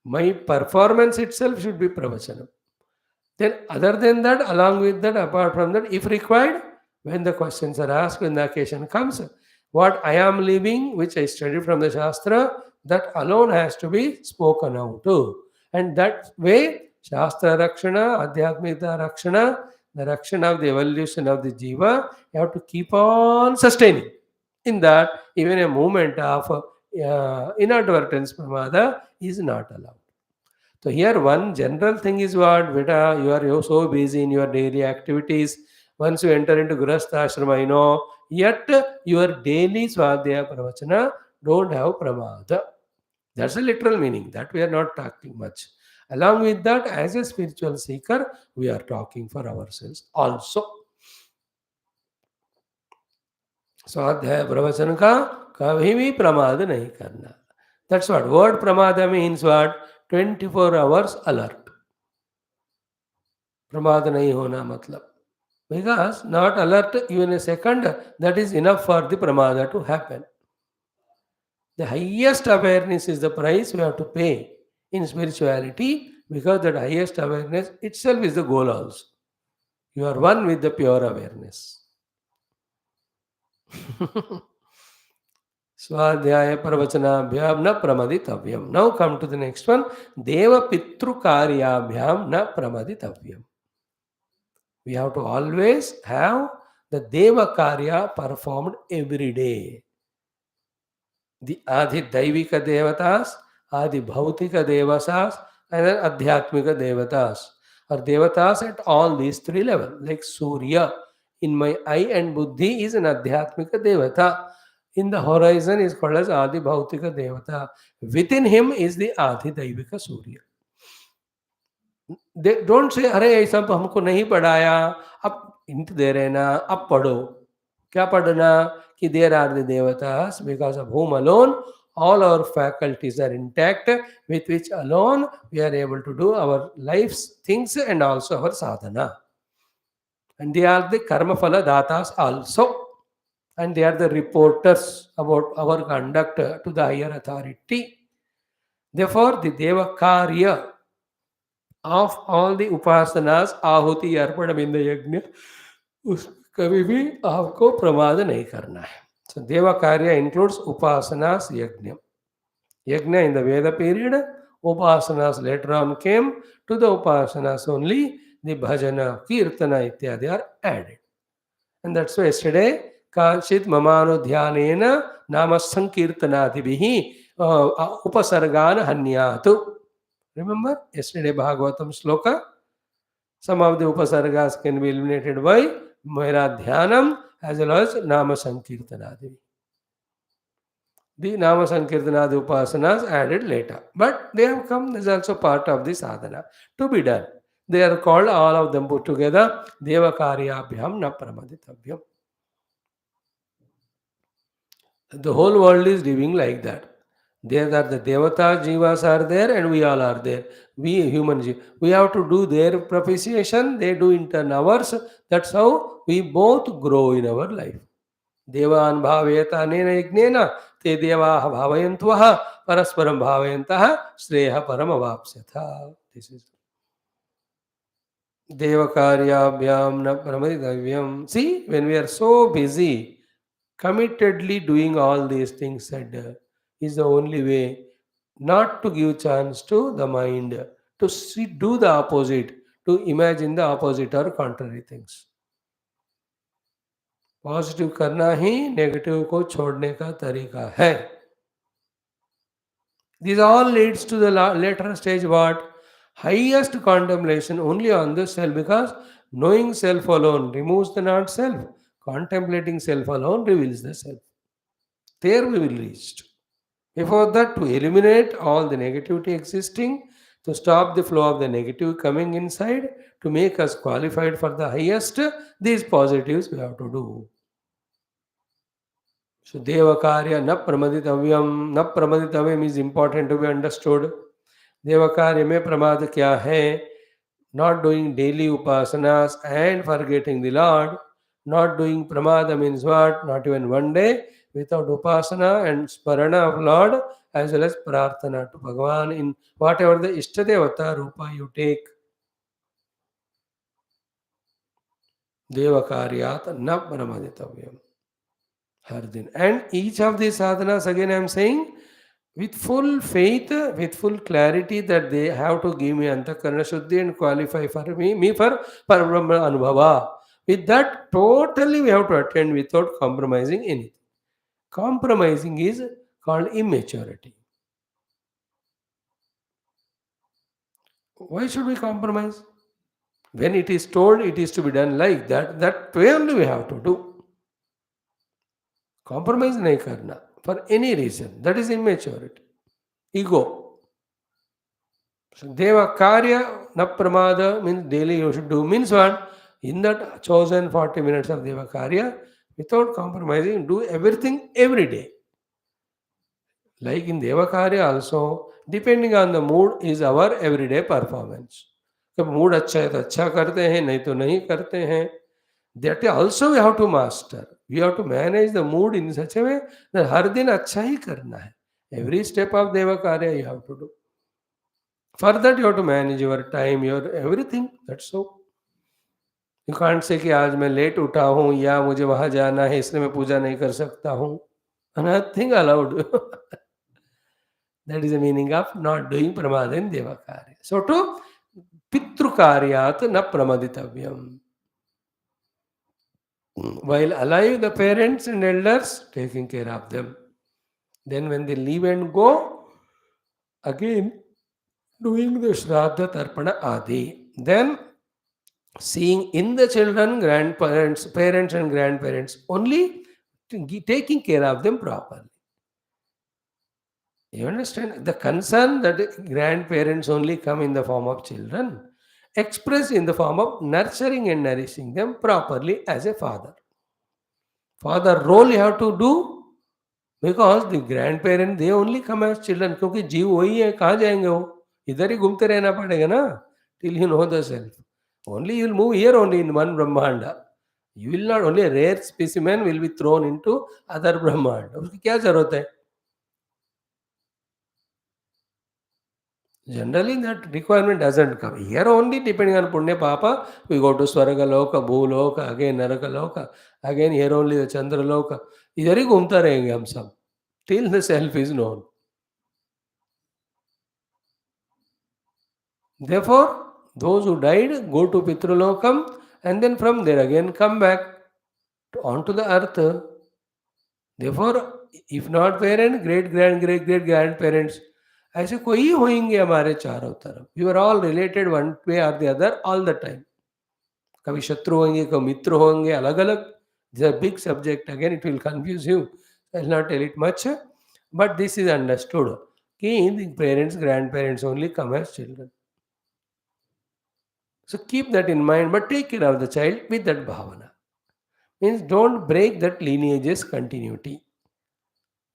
S1: My performance itself should be pravachana. Then other than that, along with that, apart from that, if required, when the questions are asked, when the occasion comes, what I am living, which I studied from the Shastra, that alone has to be spoken out too. And that way, Shastra Rakshana, Adhyatmita Rakshana, the Rakshana of the evolution of the Jiva, you have to keep on sustaining. In that, even a moment of inadvertence pramada is not allowed. So here one general thing is what, beta, you are so busy in your daily activities. Once you enter into Grahastha Ashrama, yet your daily Swadhyaya Pravachana don't have pramada. That's a literal meaning. That we are not talking much. Along with that, as a spiritual seeker, we are talking for ourselves also. स्वाध्याय प्रवचन का कभी भी प्रमाद नहीं करना. That's what word pramada means. What? 24 hours alert. प्रमाद नहीं होना मतलब. Because not alert even a second, that is enough for the pramada to happen. The highest awareness is the price we have to pay in spirituality, because that highest awareness itself is the goal also. You are one with the pure awareness. Swadhyaya pravachanabhyam na pramaditavyam. Now come to the next one. Deva pitru karyabhyam na pramaditavyam. We have to always have the Deva Karya performed every day. The Adi Daivika Devatas, Adi Bhautika Devasas and then Adhyatmika Devatas, or Devatas at all these three levels. Like Surya in my eye and Buddhi is an Adhyatmika Devata. In the horizon is called as Adi Bhautika Devata. Within him is the Adi Daivika Surya. They don't say, अरे ऐसा तो हमको नहीं पढ़ाया, अब hint दे रहे ना, अब पढ़ो. क्या पढ़ना? कि there are the devatas, because of whom alone all our faculties are intact, with which alone we are able to do our life's things and also our sadhana. And they are the karma phala datas also. And they are the reporters about our conduct to the higher authority. Therefore, the Deva Karya of all the upasanas, आहुति अर्पण बिंद यज्ञ, उस कभी भी आपको प्रमाद नहीं करना है. So Deva Karya includes upasanas, yajna. Yajna in the Veda period, upasanas later on came. To the upasanas only the bhajana, kirtana ityadi are added. And that's why yesterday, Kanchit Mamano Dhyanena Nama Sankirtanadibihi Upasargana Hanyatu. Remember yesterday Bhagavatam sloka? Some of the upasargas can be eliminated by Mera Dhyanam as well as Nama Sankirtanadi. The Nama Sankirtanadi upasanas added later. But they have come, this is also part of the sadhana to be done. They are called, all of them put together, Devakaryabhyam na pramaditavyam. The whole world is living like that. There are the Devata Jivas are there and we all are there. We human Jiva. We have to do their propitiation, they do in turn ours. That's how we both grow in our life. Devan bhavayata nena yajnena te devaha bhavayantvah parasparam bhavayantah shreya param avapsyatha. This is Devakaryabhyam na pramaditavyam. See, when we are so busy, committedly doing all these things said is the only way not to give chance to the mind to see, do the opposite, to imagine the opposite or contrary things. Positive करना ही negative को छोड़ने का तरीका है. This all leads to the later stage what? Highest contemplation only on the self, because knowing self alone removes the not self. Contemplating self alone reveals the self. There we will reach. Before that, to eliminate all the negativity existing, to stop the flow of the negative coming inside, to make us qualified for the highest, these positives we have to do. So Devakarya na pramaditavyam. Na pramaditavyam is important to be understood. Devakarya mein pramad kya hai? Not doing daily upasanas and forgetting the Lord. Not doing pramada means what? Not even one day without upasana and smarana of Lord, as well as prarthana to Bhagavan in whatever the Ishtadevata rupa you take. Devakaryat na pramaditavyam. Hardin. And each of these sadhanas, again I am saying, with full faith, with full clarity that they have to give me antakarana shuddhi and qualify for me for Parabrahma Anubhava. With that, totally we have to attend without compromising anything. Compromising is called immaturity. Why should we compromise? When it is told it is to be done like that, that way only we have to do. Compromise nahi karna for any reason. That is immaturity. Ego. So Deva Karya na pramada means daily you should do. Means what? In that chosen 40 minutes of Deva Karya, without compromising, do everything every day. Like in Deva Karya also, depending on the mood is our everyday performance. जब mood अच्छा है तो अच्छा करते हैं, नहीं तो नहीं करते हैं. That also we have to master. We have to manage the mood in such a way that हर दिन अच्छा ही करना है. Every step of Deva Karya you have to do. For that you have to manage your time, your everything. That's so. You can't say कि आज मैं late उठा हूँ या मुझे वहाँ जाना है इसलिए मैं पूजा नहीं कर सकता हूँ. Nothing allowed. That is the meaning of not doing pramada in Deva Karya. So to Pitru Karyat na pramaditavyam. While alive, the parents and elders taking care of them. Then when they leave and go, Again, doing the Shraddha Tarpana Adi. Then seeing in the children, grandparents, parents and grandparents, only taking care of them properly. You understand? The concern that grandparents only come in the form of children, expressed in the form of nurturing and nourishing them properly as a father. Father role you have to do because the grandparent they only come as children क्योंकि जीव वही है कहाँ जाएंगे वो इधर ही घूमते रहना पड़ेगा ना till you know the self. Only you will move here only in one Brahmanda. You will not only a rare specimen will be thrown into other Brahmanda. उसकी क्या जरूरत है? Generally, that requirement doesn't come. Here only, depending on Punya Papa, we go to Swargaloka, Bhuloka, again Narakaloka, again here only the Chandraloka. इधर ही घूमता रहेंगे हम सब till the self is known. Therefore, those who died go to Pitrulokam and then from there again come back onto the earth. Therefore, if not parent, great great grandparents, ऐसे कोई होंगे हमारे चारों तरफ. We were all related one way or the other all the time. कभी शत्रु होंगे कभी मित्र होंगे अलग अलग. This is a big subject. Again, it will confuse you. I will not tell it much. But this is understood. कि the parents, grandparents only come as children. So keep that in mind, but take care of the child with that bhavana. Means don't break that lineage's continuity.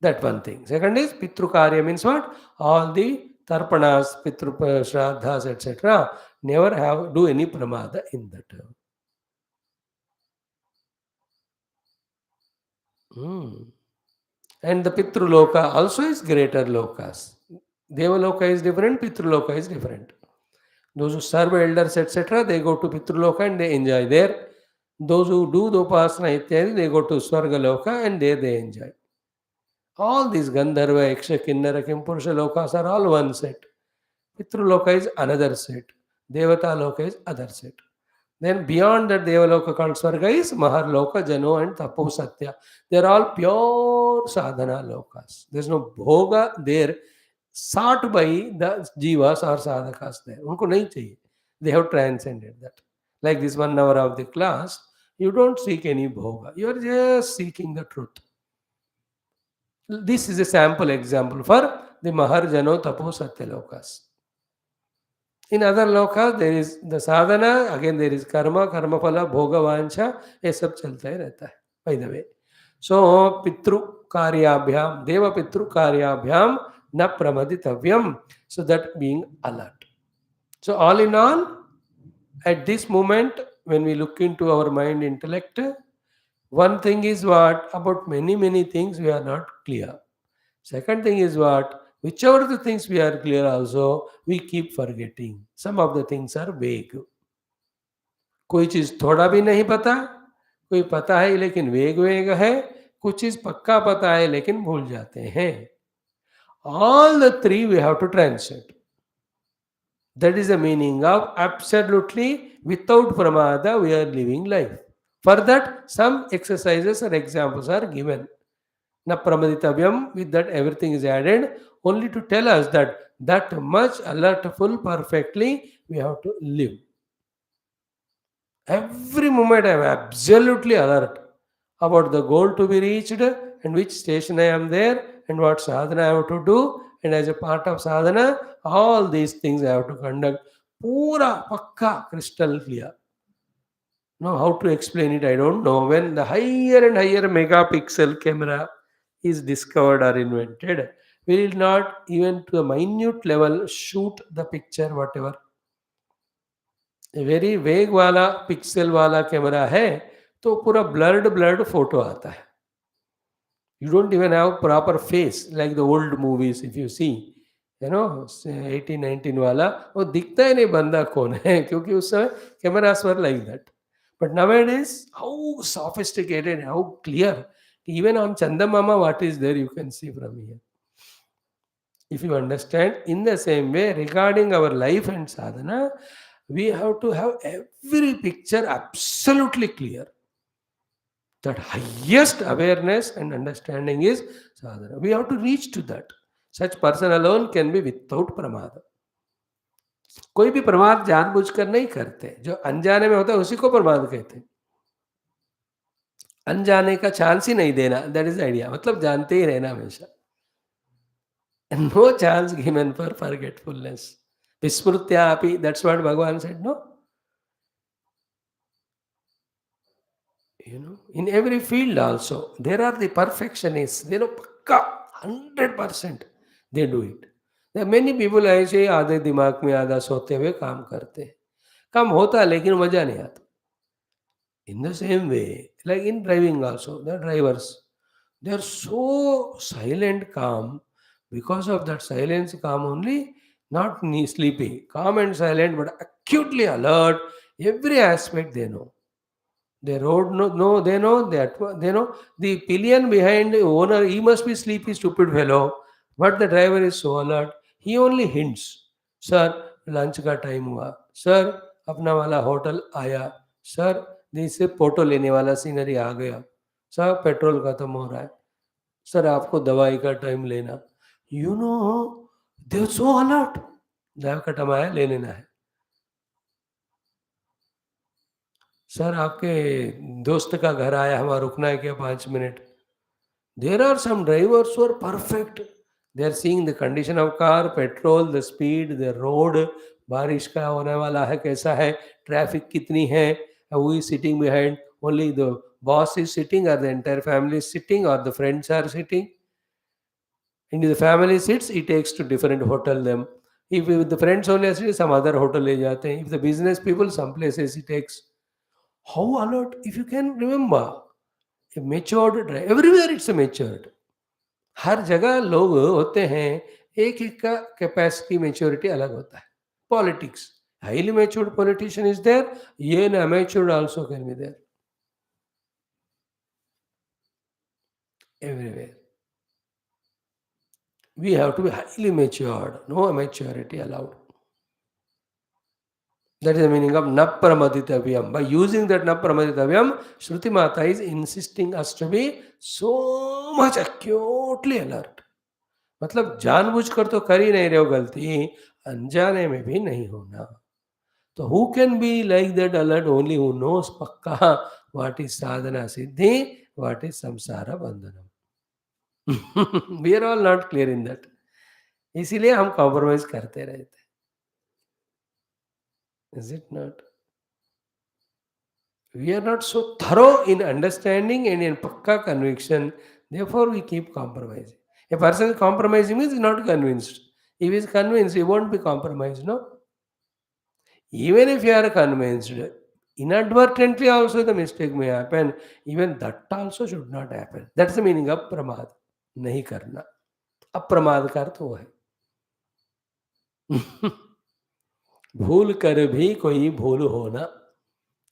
S1: That one thing. Second is Pitru Karya means what? All the Tarpanas, Pitru Shraddhas, etc. never have do any pramada in that. Hmm. And the Pitru Loka also is greater lokas. Deva Loka is different, Pitru Loka is different. Those who serve elders, etc., they go to Pitru Loka and they enjoy there. Those who do the Upasana, ityadi, they go to Swarga Loka and there they enjoy. All these Gandharva, Yaksha, Kinnara, Kimpurusha Lokas are all one set. Pitru Loka is another set. Devata Loka is other set. Then beyond that Devaloka called Swarga is Maharloka, Jano and Tapo Satya. They are all pure sadhana lokas. There is no bhoga there sought by the jivas or sadhakas there. उनको नहीं चाहिए. They have transcended that. Like this 1 hour of the class, you don't seek any bhoga. You are just seeking the truth. This is a sample example for the Maharjano Tapo Satya lokas. In other lokas, there is the sadhana, again there is karma, karma phala, bhoga vancha, ये सब चलता ही रहता है. By the way. So, pitru karyabhyam, deva pitru karyabhyam, na pramaditavyam. So that being alert. So all in all, at this moment, when we look into our mind intellect, one thing is what? About many things we are not clear. Second thing is what? Whichever the things we are clear also, we keep forgetting. Some of the things are vague. कोई चीज थोड़ा भी नहीं पता, कोई पता है लेकिन वेग वेग है, कुछ चीज पक्का पता है लेकिन भूल जाते हैं. All the three we have to transcend. That is the meaning of absolutely without pramada we are living life. For that, some exercises or examples are given. Na pramaditavyam, with that everything is added, only to tell us that much alertful perfectly we have to live. Every moment I am absolutely alert about the goal to be reached and which station I am there and what sadhana I have to do, and as a part of sadhana, all these things I have to conduct. Pura pakka crystal clear. Now, how to explain it, I don't know. When the higher and higher megapixel camera is discovered or invented, we will not even to a minute level shoot the picture, whatever. A very vague वाला pixel वाला camera है तो पूरा blurred photo आता है. You don't even have proper face like the old movies if you see. You know, 1819 वाला वो दिखता ही नहीं बंदा कौन है क्योंकि उस समय cameras were like that. But nowadays, how sophisticated, how clear. Even on Chandamama, what is there you can see from here. If you understand, in the same way, regarding our life and sadhana, we have to have every picture absolutely clear. That highest awareness and understanding is sadhana. We have to reach to that. Such person alone can be without pramada. कोई भी प्रमाद जानबूझकर नहीं करते, जो अनजाने में होता है उसी को प्रमाद कहते हैं। अनजाने का चांस ही नहीं देना, दैट इज आइडिया, मतलब जानते ही रहना हमेशा। No chance given for forgetfulness. विस्मृत्या अपि, that's what Bhagwan said, no? In every field also there are the perfectionists, pakka 100% they do it. There are many people ऐसे आधे दिमाग में आधा सोते हुए काम करते हैं, काम होता है लेकिन मजा नहीं आता। In the same way, like in driving also, the drivers, they are so silent, calm. Because of that silence, calm only, not sleepy, calm and silent, but acutely alert. Every aspect they know. They road no, they know that they know the pillion behind the owner. He must be sleepy, stupid fellow. But the driver is so alert. He only hints, sir, lunch का time हुआ, sir अपना वाला hotel आया, sir जिससे photo लेने वाला scenery आ गया, sir petrol खत्म हो रहा है, सर आपको दवाई का टाइम लेना, दे सो अलर्ट, दवा का टाइम आया, ले लेना है, सर आपके दोस्त का घर आया, हमारा रुकना है क्या 5 minute. There are some drivers are perfect, they are seeing the condition of car, petrol, the speed, the road, बारिश का होने वाला है कैसा है, ट्रैफिक कितनी है, who is sitting behind, only the boss is sitting और the entire family is sitting और the friends are sitting, and if the family sits, he takes to different hotel them. If the friends only are sitting, some other hotel ले जाते हैं. If the business people, some places he takes. How alert? If you can remember, a matured driver, everywhere it's a matured. हर जगह लोग होते हैं, एक एक का कैपेसिटी मेच्योरिटी अलग होता है. Politics, highly matured politician is there, ये न amatured also can be there. Everywhere we have to be highly matured, no immaturity allowed. That is the meaning of napramaditavyam. By using that napramaditavyam, Shruti Mata is insisting us to be so much acutely alert. मतलब जानबूझकर तो कर ही नहीं रहे हो गलती, अनजाने में भी नहीं होना. तो who can be like that alert? Only who knows पक्का what is sadhana siddhi, what is samsara bandhanam. We are all not clear in that. इसीलिए हम कॉम्प्रोमाइज करते रहते हैं. Is it not? We are not so thorough in understanding and in pakka conviction, therefore we keep compromising. A person is compromising means he is not convinced. If he is convinced, he won't be compromised, no? Even if you are convinced, inadvertently also the mistake may happen. Even that also should not happen. That's the meaning of pramad. नहीं करना. अप्रमाद का अर्थ वो है. भूल कर भी कोई भूल होना.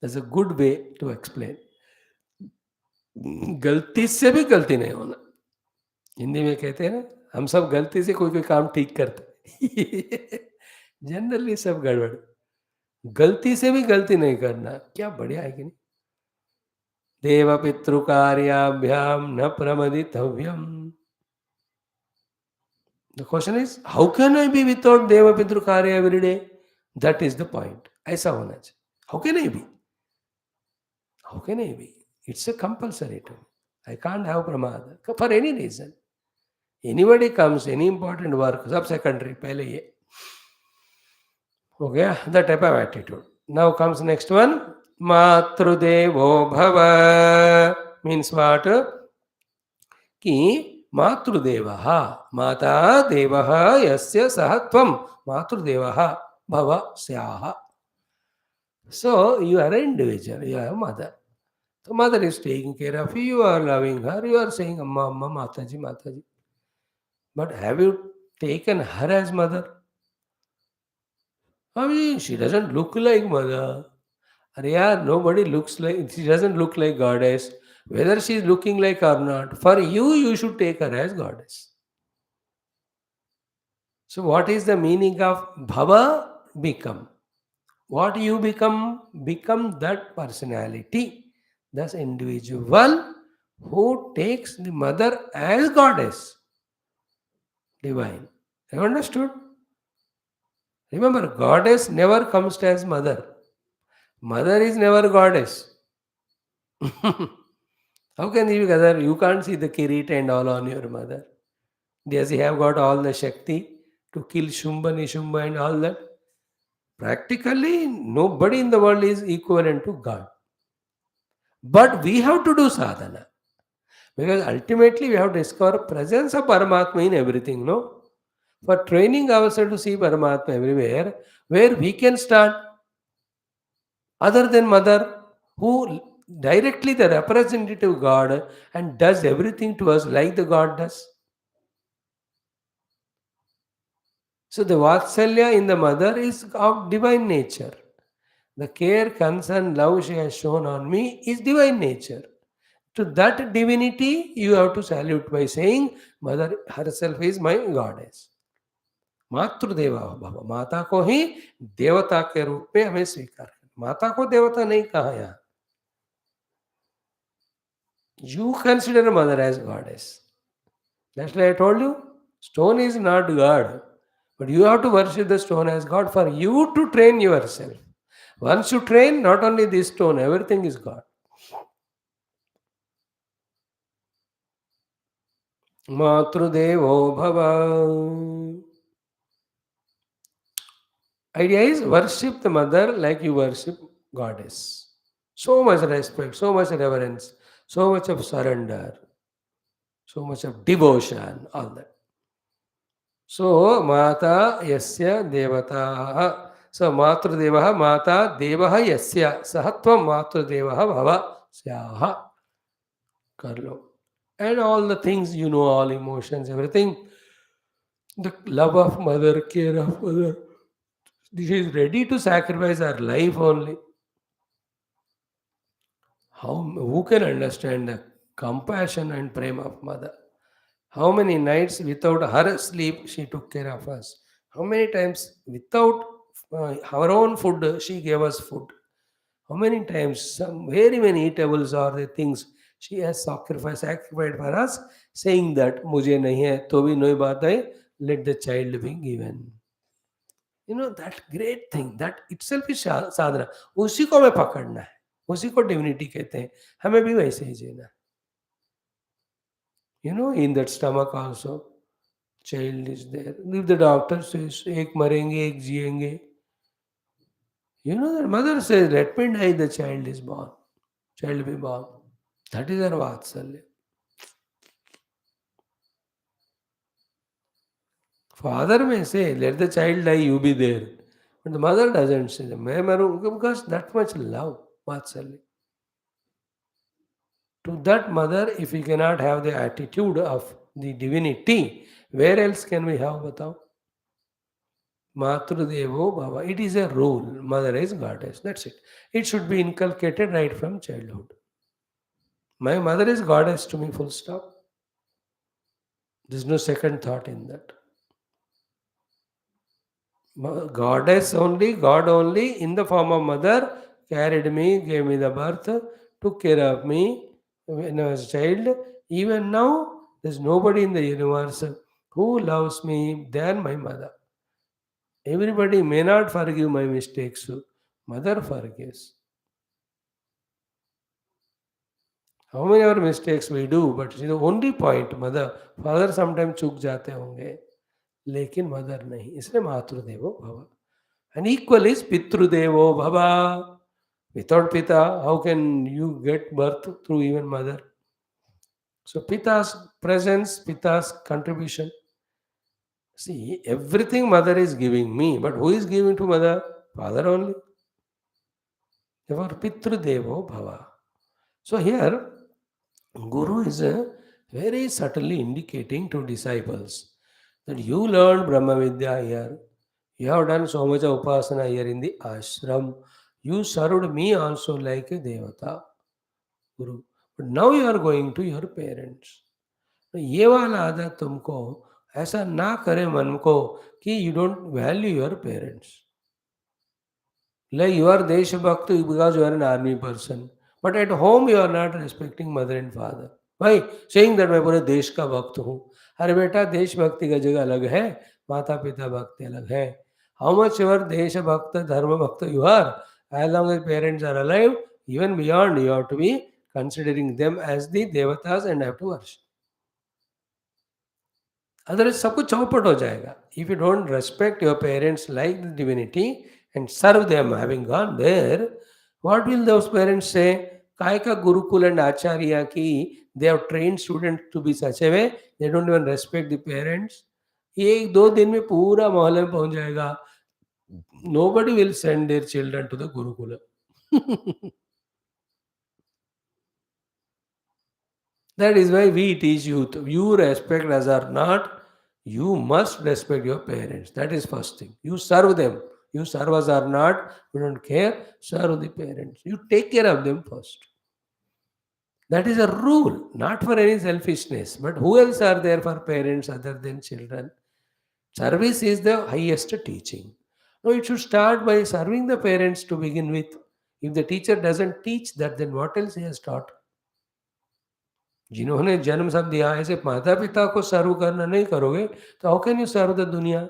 S1: That's a good way to explain. गलती से भी गलती नहीं होना. हिंदी में कहते हैं ना, हम सब गलती से कोई कोई काम ठीक करते. जनरली सब गड़बड़. गलती से भी गलती नहीं करना, क्या बढ़िया है कि नहीं. देव पितृ कार्याभ्याम न प्रमदितव्यम. The question is, how can I be without deva pitru karya every day? That is the point. ऐसा होना चाहिए. How can I be? How can I be? It's a compulsory to me. I can't have pramada for any reason. Anybody comes, any important work, सब secondary, पहले ये हो गया, that type of attitude. Now comes next one. मातृदेवो भव means what? कि मातृदेवः, माता देवः यस्य सः त्वं मातृदेवः भव स्याः. So you are an individual, you are a mother. So mother is taking care of you, you are loving her, you are saying Amma, Amma, Mataji, Mataji. But have you taken her as mother? I mean, she doesn't look like mother. Arya, nobody looks like, she doesn't look like goddess. Whether she is looking like or not, for you, you should take her as goddess. So what is the meaning of bhava? Become. What you become? Become that personality. Thus individual who takes the mother as goddess. divine. Have you understood? Remember, goddess never comes as mother. Mother is never goddess. How can you be other? You can't see the kirit and all on your mother. Does he have got all the Shakti to kill Shumba, Nishumba and all that? Practically, nobody in the world is equivalent to God. But we have to do sadhana. Because ultimately we have to discover presence of Paramatma in everything, no? For training ourselves to see Paramatma everywhere, where we can start, other than mother, who directly the representative God and does everything to us like the God does. So the Vatsalya in the mother is of divine nature. The care, concern, love she has shown on me is divine nature. To that divinity, you have to salute by saying, Mother herself is my goddess. मातृदेवा भव, माता को ही देवता के रूप में हमें स्वीकार करना. माता को देवता नहीं कहा यहाँ. You consider mother as goddess. That's why I told you, stone is not God. But you have to worship the stone as God for you to train yourself. Once you train, not only this stone, everything is God. Matrudevo Bhava. Idea is worship the mother like you worship goddess. So much respect, so much reverence, so much of surrender, so much of devotion, all that. So, Mata Yasya Devata. So, Matrudevaha Mata Devaha Yasya. Sahatvam Matrudevaha Bhava Syaha. Karlo. And all the things, you know, all emotions, everything. The love of mother, care of mother. She is ready to sacrifice her life only. Who can understand the compassion and prema of mother? How many nights without her sleep she took care of us? How many times without her own food she gave us food? How many times some very many eatables are the things she has sacrificed for us, saying that मुझे नहीं है तो भी नहीं बात है, let the child be given. You know that great thing, that itself is sadhana. उसी को हमें पकड़ना है, उसी को डिविनिटी कहते हैं. हमें भी वैसे ही जीना है. You know, in that stomach also, child is there. If the doctor says, एक मरेंगे, एक जिएंगे, you know, the mother says, let me die, the child is born. Child will be born. That is our Vatsalya. Father may say, let the child die, you be there. But the mother doesn't say, मैं मरूँ, because that much love, Vatsalya. To that mother, if we cannot have the attitude of the divinity, where else can we have, batao? Matrudevo Bhava. It is a rule. Mother is goddess. That's it. It should be inculcated right from childhood. My mother is goddess to me, full stop. There's no second thought in that. Goddess only, God only, in the form of mother, carried me, gave me the birth, took care of me when I was a child. Even now, there's nobody in the universe who loves me than my mother. Everybody may not forgive my mistakes. Mother forgives. How many other mistakes we do, but see the only point, mother, father sometimes चूक जाते होंगे, लेकिन mother नहीं. इसलिए मातृदेवो भव. And equal is pitrudevo bhava. Without pita, how can you get birth through even mother? So pita's presence, pita's contribution. See, everything mother is giving me, but who is giving to mother? Father only. Therefore, pitrudevo bhava. So here, Guru is very subtly indicating to disciples that you learned Brahma Vidya here. You have done so much of upasana here in the ashram. You served me also like a devata, Guru. But now you are going to your parents. तो ये वाला आदत तुमको ऐसा ना करे मन को कि you don't value your parents. Like you are Deshabhakta because you are an army person. But at home you are not respecting mother and father. Why? Saying that मैं पूरे देश का भक्त हूँ. अरे बेटा, देशभक्ति का जगह अलग है, माता पिता भक्ति अलग है. हाउ मच एवर देश bhakt dharm bhakt you are, as long as parents are alive, even beyond, you have to be considering them as the devatas and have to worship. Otherwise सब कुछ चौपट हो जाएगा. If you don't respect your parents like the divinity and serve them, having gone there, what will those parents say? काय का Gurukul and acharya की they have trained students to be such a way they don't even respect the parents. एक दो दिन में पूरा मोहल्ले में पहुंच जाएगा. Nobody will send their children to the gurukula. That is why we teach youth. You respect us or not, you must respect your parents. That is first thing. You serve them. You serve us or not, we don't care. Serve the parents. You take care of them first. That is a rule, not for any selfishness. But who else are there for parents other than children? Service is the highest teaching. No, it should start by serving the parents to begin with. If the teacher doesn't teach that, then what else he has taught? जिन्होंने जन्म सब दिया, ऐसे माता पिता को सर्व करना नहीं करोगे तो how can you serve the duniya?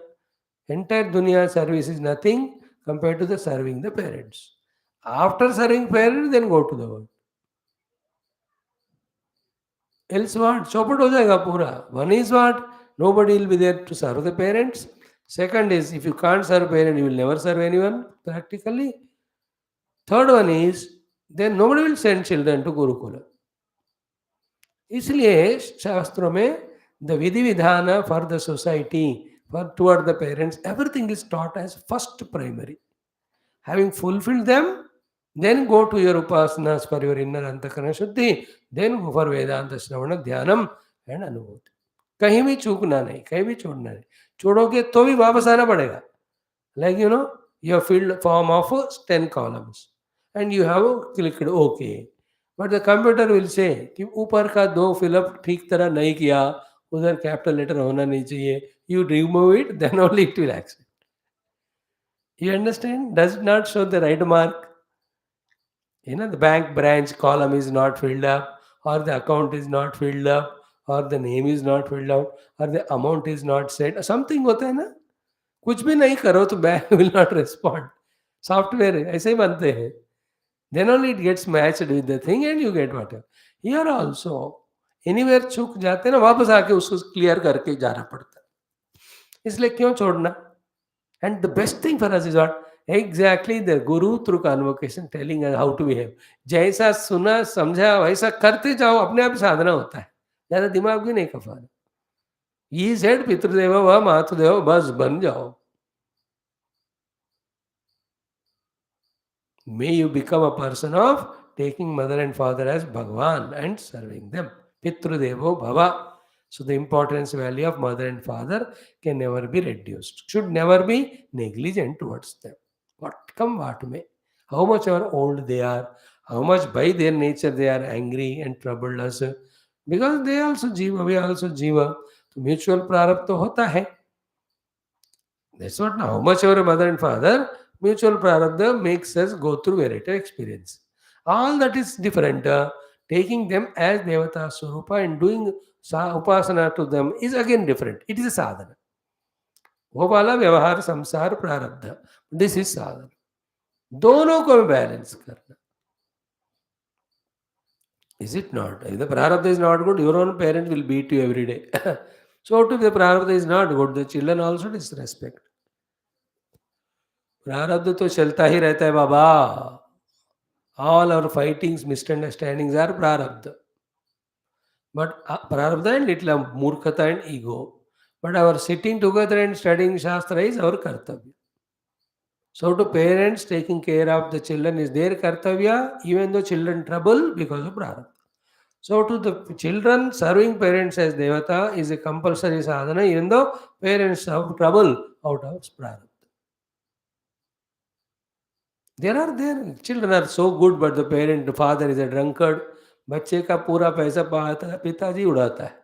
S1: Entire duniya service is nothing compare to the serving the parents. After serving parents then go to the world. Else what? चौपट हो जाएगा पूरा. One is what? Nobody will be there to serve the parents. Second is if you can't serve parent you will never serve anyone practically. Third one is then nobody will send children to gurukul. इसलिए शास्त्रों में the विधि विधान for the society for toward the parents everything is taught as first primary. Having fulfilled them, then go to your upasanas for your inner antakarana shuddhi, then go for vedanta shravana dhyanam and anubhuti. कहीं भी चूकना नहीं, कहीं भी छोड़ना नहीं. छोड़ोगे तो भी वापस आना पड़ेगा. Like you have filled form of 10 columns and you have clicked OK. But the computer will say कि ऊपर का 2 फिलअप ठीक तरह नहीं किया, उधर कैपिटल लेटर होना नहीं चाहिए. You remove it, then only it will accept. You understand? Does not show the right mark. The bank branch column is not filled up, or the account is not filled up, or the name is not filled out, or the amount is not set. Something होता है ना. कुछ भी नहीं करो तो bank will not respond. Software ऐसे ही बनते हैं. Then only it gets matched with the thing and you get whatever. Here also, anywhere चूक जाते हैं ना, वापस आके उसको क्लियर करके जाना पड़ता है. इसलिए क्यों छोड़ना? And the best thing for us is what? Exactly the Guru through convocation telling us how to behave. जैसा सुना समझा वैसा करते जाओ, अपने आप साधना होता है. ज़्यादा दिमाग भी नहीं खपाना. He said पितृदेवो व मातृदेवो, बस बन जाओ. May you become a person of taking mother and father as Bhagwan and serving them. Pitrudevo Bhava. So the importance value of mother and father can never be reduced. Should never be negligent towards them. What come what may. How much ever old they are, how much by their nature they are angry and troubled us. Because they also jiva, we also jiva. तो mutual प्रारब्ध तो होता है. That's what now. How much our mother and father, mutual prarabdha makes us go through variety experience. All that is different. Taking them as Devata Swarupa and doing upasana to them is again different. It is a sadhana. वो वाला व्यवहार संसार प्रारब्ध. This is sadhana. दोनों को balance करना. Is it not? If the prarabdha is not good, your own parent will beat you every day. So if the prarabdha is not good, the children also disrespect. प्रारब्ध तो चलता ही रहता है बाबा. All our fightings, misunderstandings are prarabdha. But prarabdha and little murkhata and ego. But our sitting together and studying Shastra is our kartavya. So to parents taking care of the children is their kartavya, even though children trouble because of prarabdha. So to the children, serving parents as devata is a compulsory sadhana, even though parents have trouble out of prarabdha. There children are so good, but the father is a drunkard. बच्चे का पूरा पैसा पिताजी उड़ाता है.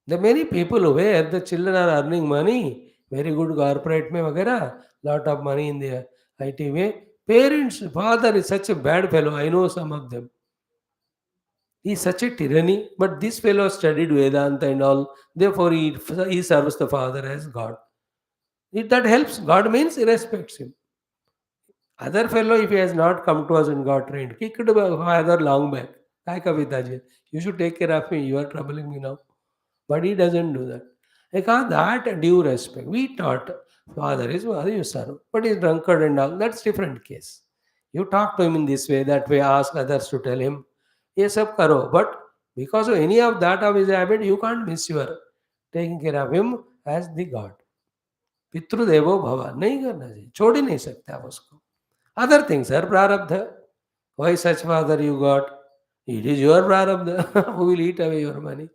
S1: There are many people where the children are earning money, very good corporate में वगैरह, lot of money in the IT में. Parents, father is such a bad fellow. I know some of them. He is such a tyranny, but this fellow studied Vedanta and all, therefore he serves the Father as God. If that helps, God means he respects him. Other fellow, if he has not come to us and got trained, kicked the father long back. Hi Kavitaji, you should take care of me, you are troubling me now. But he doesn't do that. Because that due respect. We taught father is father, you serve. But he's drunkard and all, that's different case. You talk to him in this way, ask others to tell him, yes, sab karo. But because of any of that of his habit, you can't miss your taking care of him as the God. पितृदेवो भव नहीं करना चाहिए छोड़ ही नहीं सकते आप उसको other things are प्रारब्ध why such father you got it is your prarabdha who will eat away your money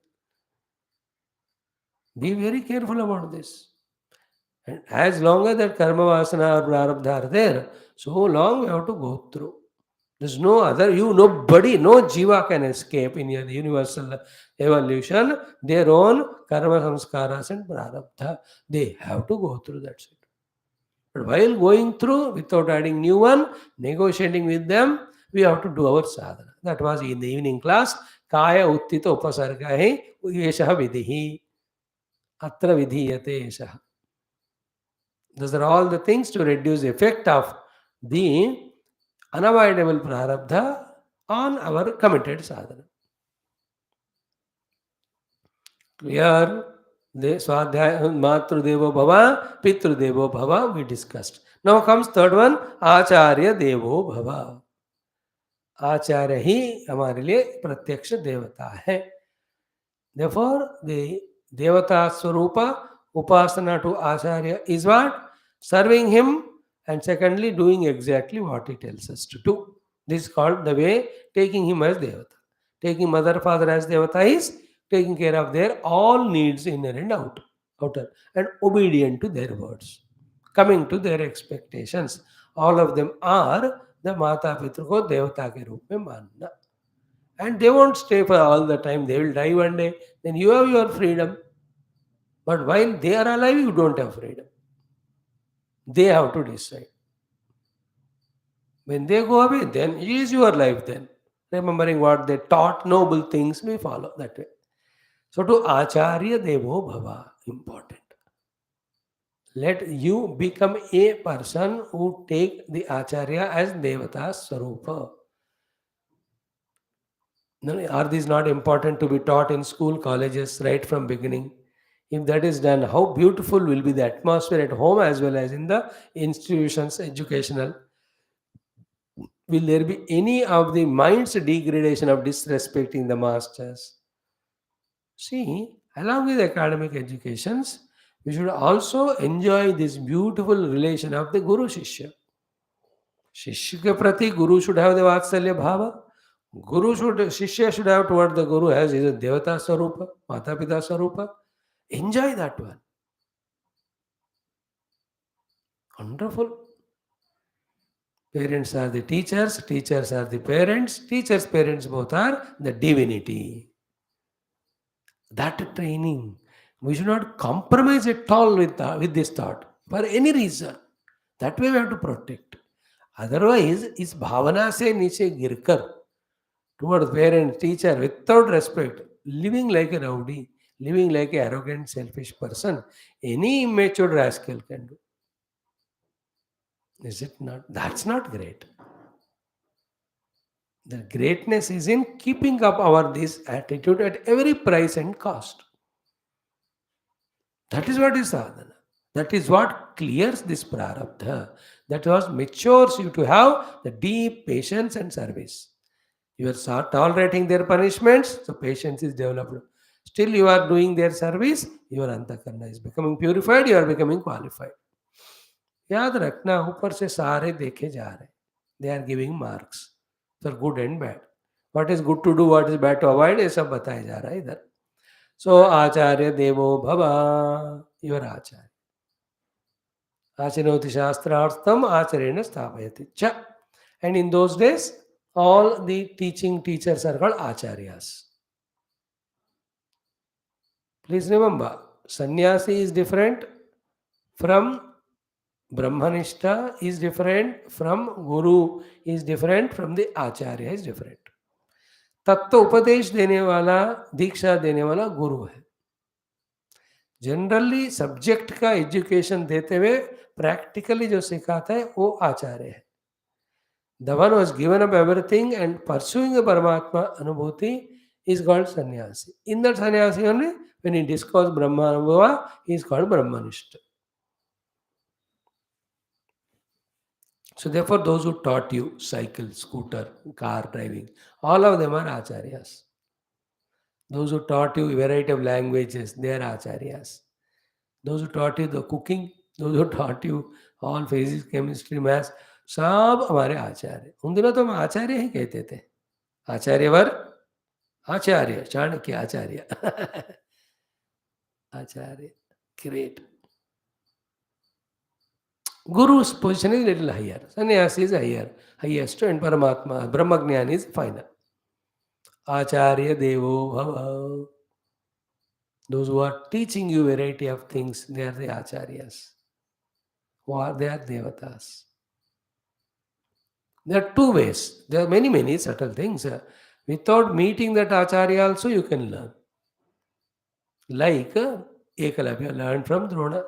S1: be very careful about this and as long as that karma vasana or prarabdha are there so long we have to go through there's no other you nobody no jiva can escape in the universal evolution their own karma samskaras and prarabdha they have to go through that cycle. But while going through, without adding new one, negotiating with them, we have to do our sadhana. That was in the evening class. Kaya uttita upasargahe yeshaha vidhi. Atra vidhiyate yeshaha. Those are all the things to reduce the effect of the unavoidable prarabdha on our committed sadhana. Clear? Swadhyaya, Matru Devo Bhava, Pitru Devo Bhava, we discussed. Now comes third one, Acharya Devo Bhava. आचार्य ही हमारे लिए प्रत्यक्ष देवता है therefore the devata swarupa upasana to acharya is what serving him and secondly doing exactly what he tells us to do this is called the way taking him as devata taking mother father as devata is taking care of their all needs inner and outer and obedient to their words coming to their expectations all of them are the माता पितृ को देवता के रूप में मानना and they won't stay for all the time they will die one day then you have your freedom but while they are alive you don't have freedom they have to decide when they go away then it is your life then remembering what they taught noble things we follow that way so to acharya devo bhava important let you become a person who take the acharya as devata swarupa. No, are these not important to be taught in school, colleges, right from beginning? If that is done, how beautiful will be the atmosphere at home as well as in the institutions, educational? Will there be any of the mind's degradation of disrespecting the masters? See, along with academic educations, we should also enjoy this beautiful relation of the Guru Shishya. शिष्य के प्रति गुरु should have the वात्सल्य भाव गुरु should शिष्य should have toward the Guru has is a देवता स्वरूप माता पिता स्वरूप enjoy that one wonderful parents are the teachers teachers are the parents teachers parents both are the divinity that training we should not compromise at all with this thought for any reason that way we have to protect otherwise इस भावना से नीचे गिरकर towards parent, teacher without respect, living like a rowdy, living like an arrogant, selfish person, any immature rascal can do. Is it not? That's not great. The greatness is in keeping up our this attitude at every price and cost. That is what is sadhana. That is what clears this prarabdha. That was matures you to have the deep patience and service. You are tolerating their punishments, so patience is developed. Still, you are doing their service, your अंतःकरण is becoming purified, you are becoming qualified. याद रखना ऊपर से सारे देखे जा रहे they are giving marks for good and bad. What is good to do, what is bad to avoid, ये सब बताया जा रहा है इधर. So आचार्य देवो भव, your आचार्य. आचनोति शास्त्रार्थम आचरेण स्थापयति च. And in those days, all the teaching teachers are called acharyas. Please remember, sannyasi is different from brahmanishta is different from guru is different from the acharya is different. तत्व उपदेश देने वाला, दीक्षा देने वाला गुरु है। जनरली सब्जेक्ट का education देते हुए प्रैक्टिकली जो सिखाता है वो आचार्य है। The one who has given up everything and pursuing the Paramatma Anubhuti is called sannyasi. In that sannyasi only, when he discovers Brahma Anubhava, he is called Brahmanishta. So therefore, those who taught you cycle, scooter, car driving, all of them are acharyas. Those who taught you a variety of languages, they are acharyas. Those who taught you the cooking, those who taught you all physics, chemistry, maths, सब हमारे आचार्य। उन दिनों तो हम आचार्य ही कहते थे। आचार्यवर, आचार्य, चाणक्य आचार्य। आचार्य, great. Guru's position is little higher. Sannyasi is higher, highest, and Paramatma, Brahmagyan is final. Acharya Devo Bhava. Those who are teaching you variety of things, they are the acharyas. They are devatas. There are two ways. There are many, many subtle things. Without meeting that acharya also you can learn. Like Ekalavya learned from Drona.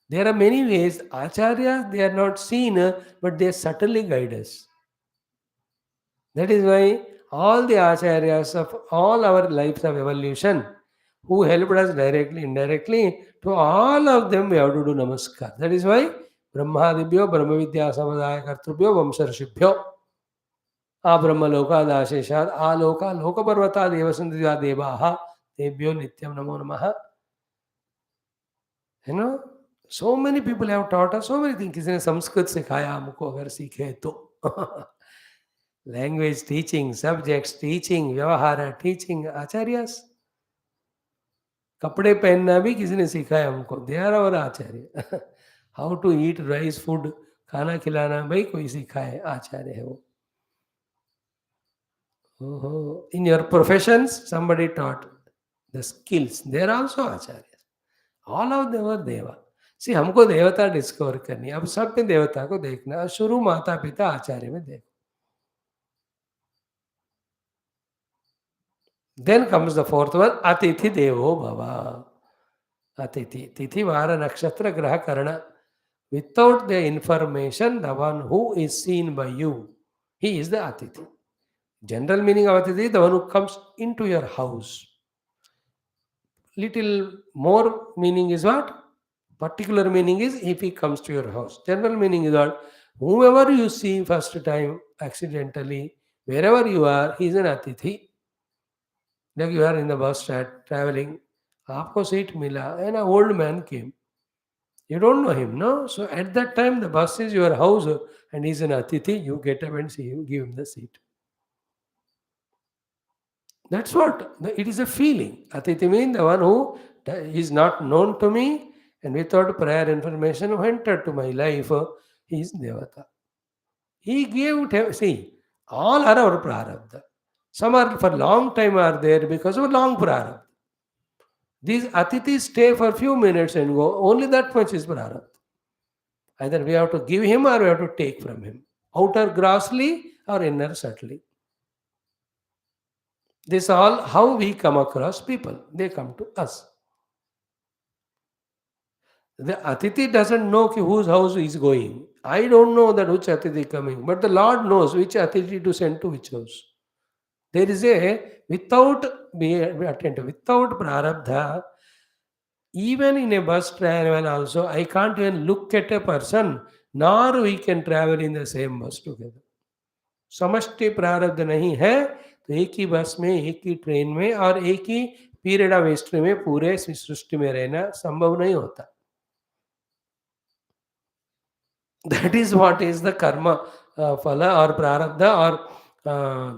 S1: There are many ways. Acharyas, they are not seen, but they subtly guide us. That is why all the acharyas of all our lives of evolution, who helped us directly, indirectly, to all of them we have to do namaskar. That is why Brahmadibhyo, Brahmavidya Samadaya Kartrubhyo, Vamsarshibhyo, Abrahmaloka Aloka, Lokaparvata Devasandhya Devaha, Debhyo Nityam Namo Namaha. You know, so many people have taught us so many things. किसी ने संस्कृत सिखाया हमको, अगर सीखे तो language teaching, subjects teaching, व्यवहार teaching, acharyas. कपड़े पहनना भी किसी ने सिखाया हमको, they are our acharya. How to eat rice food, खाना खिलाना भाई कोई सिखाए, आचार्य है वो. In your professions, somebody taught the skills, they are also Acharya. All of them are देवा. See, हमको देवता डिस्कवर करनी है. अब सब में देवता को देखना. शुरू माता पिता आचार्य में देखो. Then comes the fourth one, Atithi Devo Bhava. Atithi. Tithi Vara Nakshatra Graha Karana. Without the information, the one who is seen by you, he is the Atithi. General meaning of Atithi, the one who comes into your house. Little more meaning is what? Particular meaning is if he comes to your house. General meaning is that whoever you see first time accidentally, wherever you are, he is an Atithi. Like you are in the bus traveling, आपको seat मिला, and an old man came. You don't know him, no? So at that time, the bus is your house, and he's an Atithi. You get up and see him, give him the seat. That's what it is, a feeling. Atithi means the one who is not known to me, and without prior information who entered to my life, he is Devata. He gave, see, all are our prarabdha. Some are for long time are there because of long prarabdha. These atithis stay for few minutes and go. Only that much is prarabdha. Either we have to give him or we have to take from him. Outer grossly or inner subtly. This all how we come across people. They come to us. The Atithi doesn't know whose house is going. I don't know that which Atithi coming, but the Lord knows which Atithi to send to which house. There is a, without being attentive, without prarabdha, even in a bus travel also, I can't even look at a person, nor we can travel in the same bus together. समष्टि प्रारब्ध नहीं है तो एक ही बस में, एक ही train में और एक ही पीरियड ऑफ हिस्ट्री में पूरे सृष्टि में रहना संभव नहीं होता. That is what is the karma, phala or prarabdha or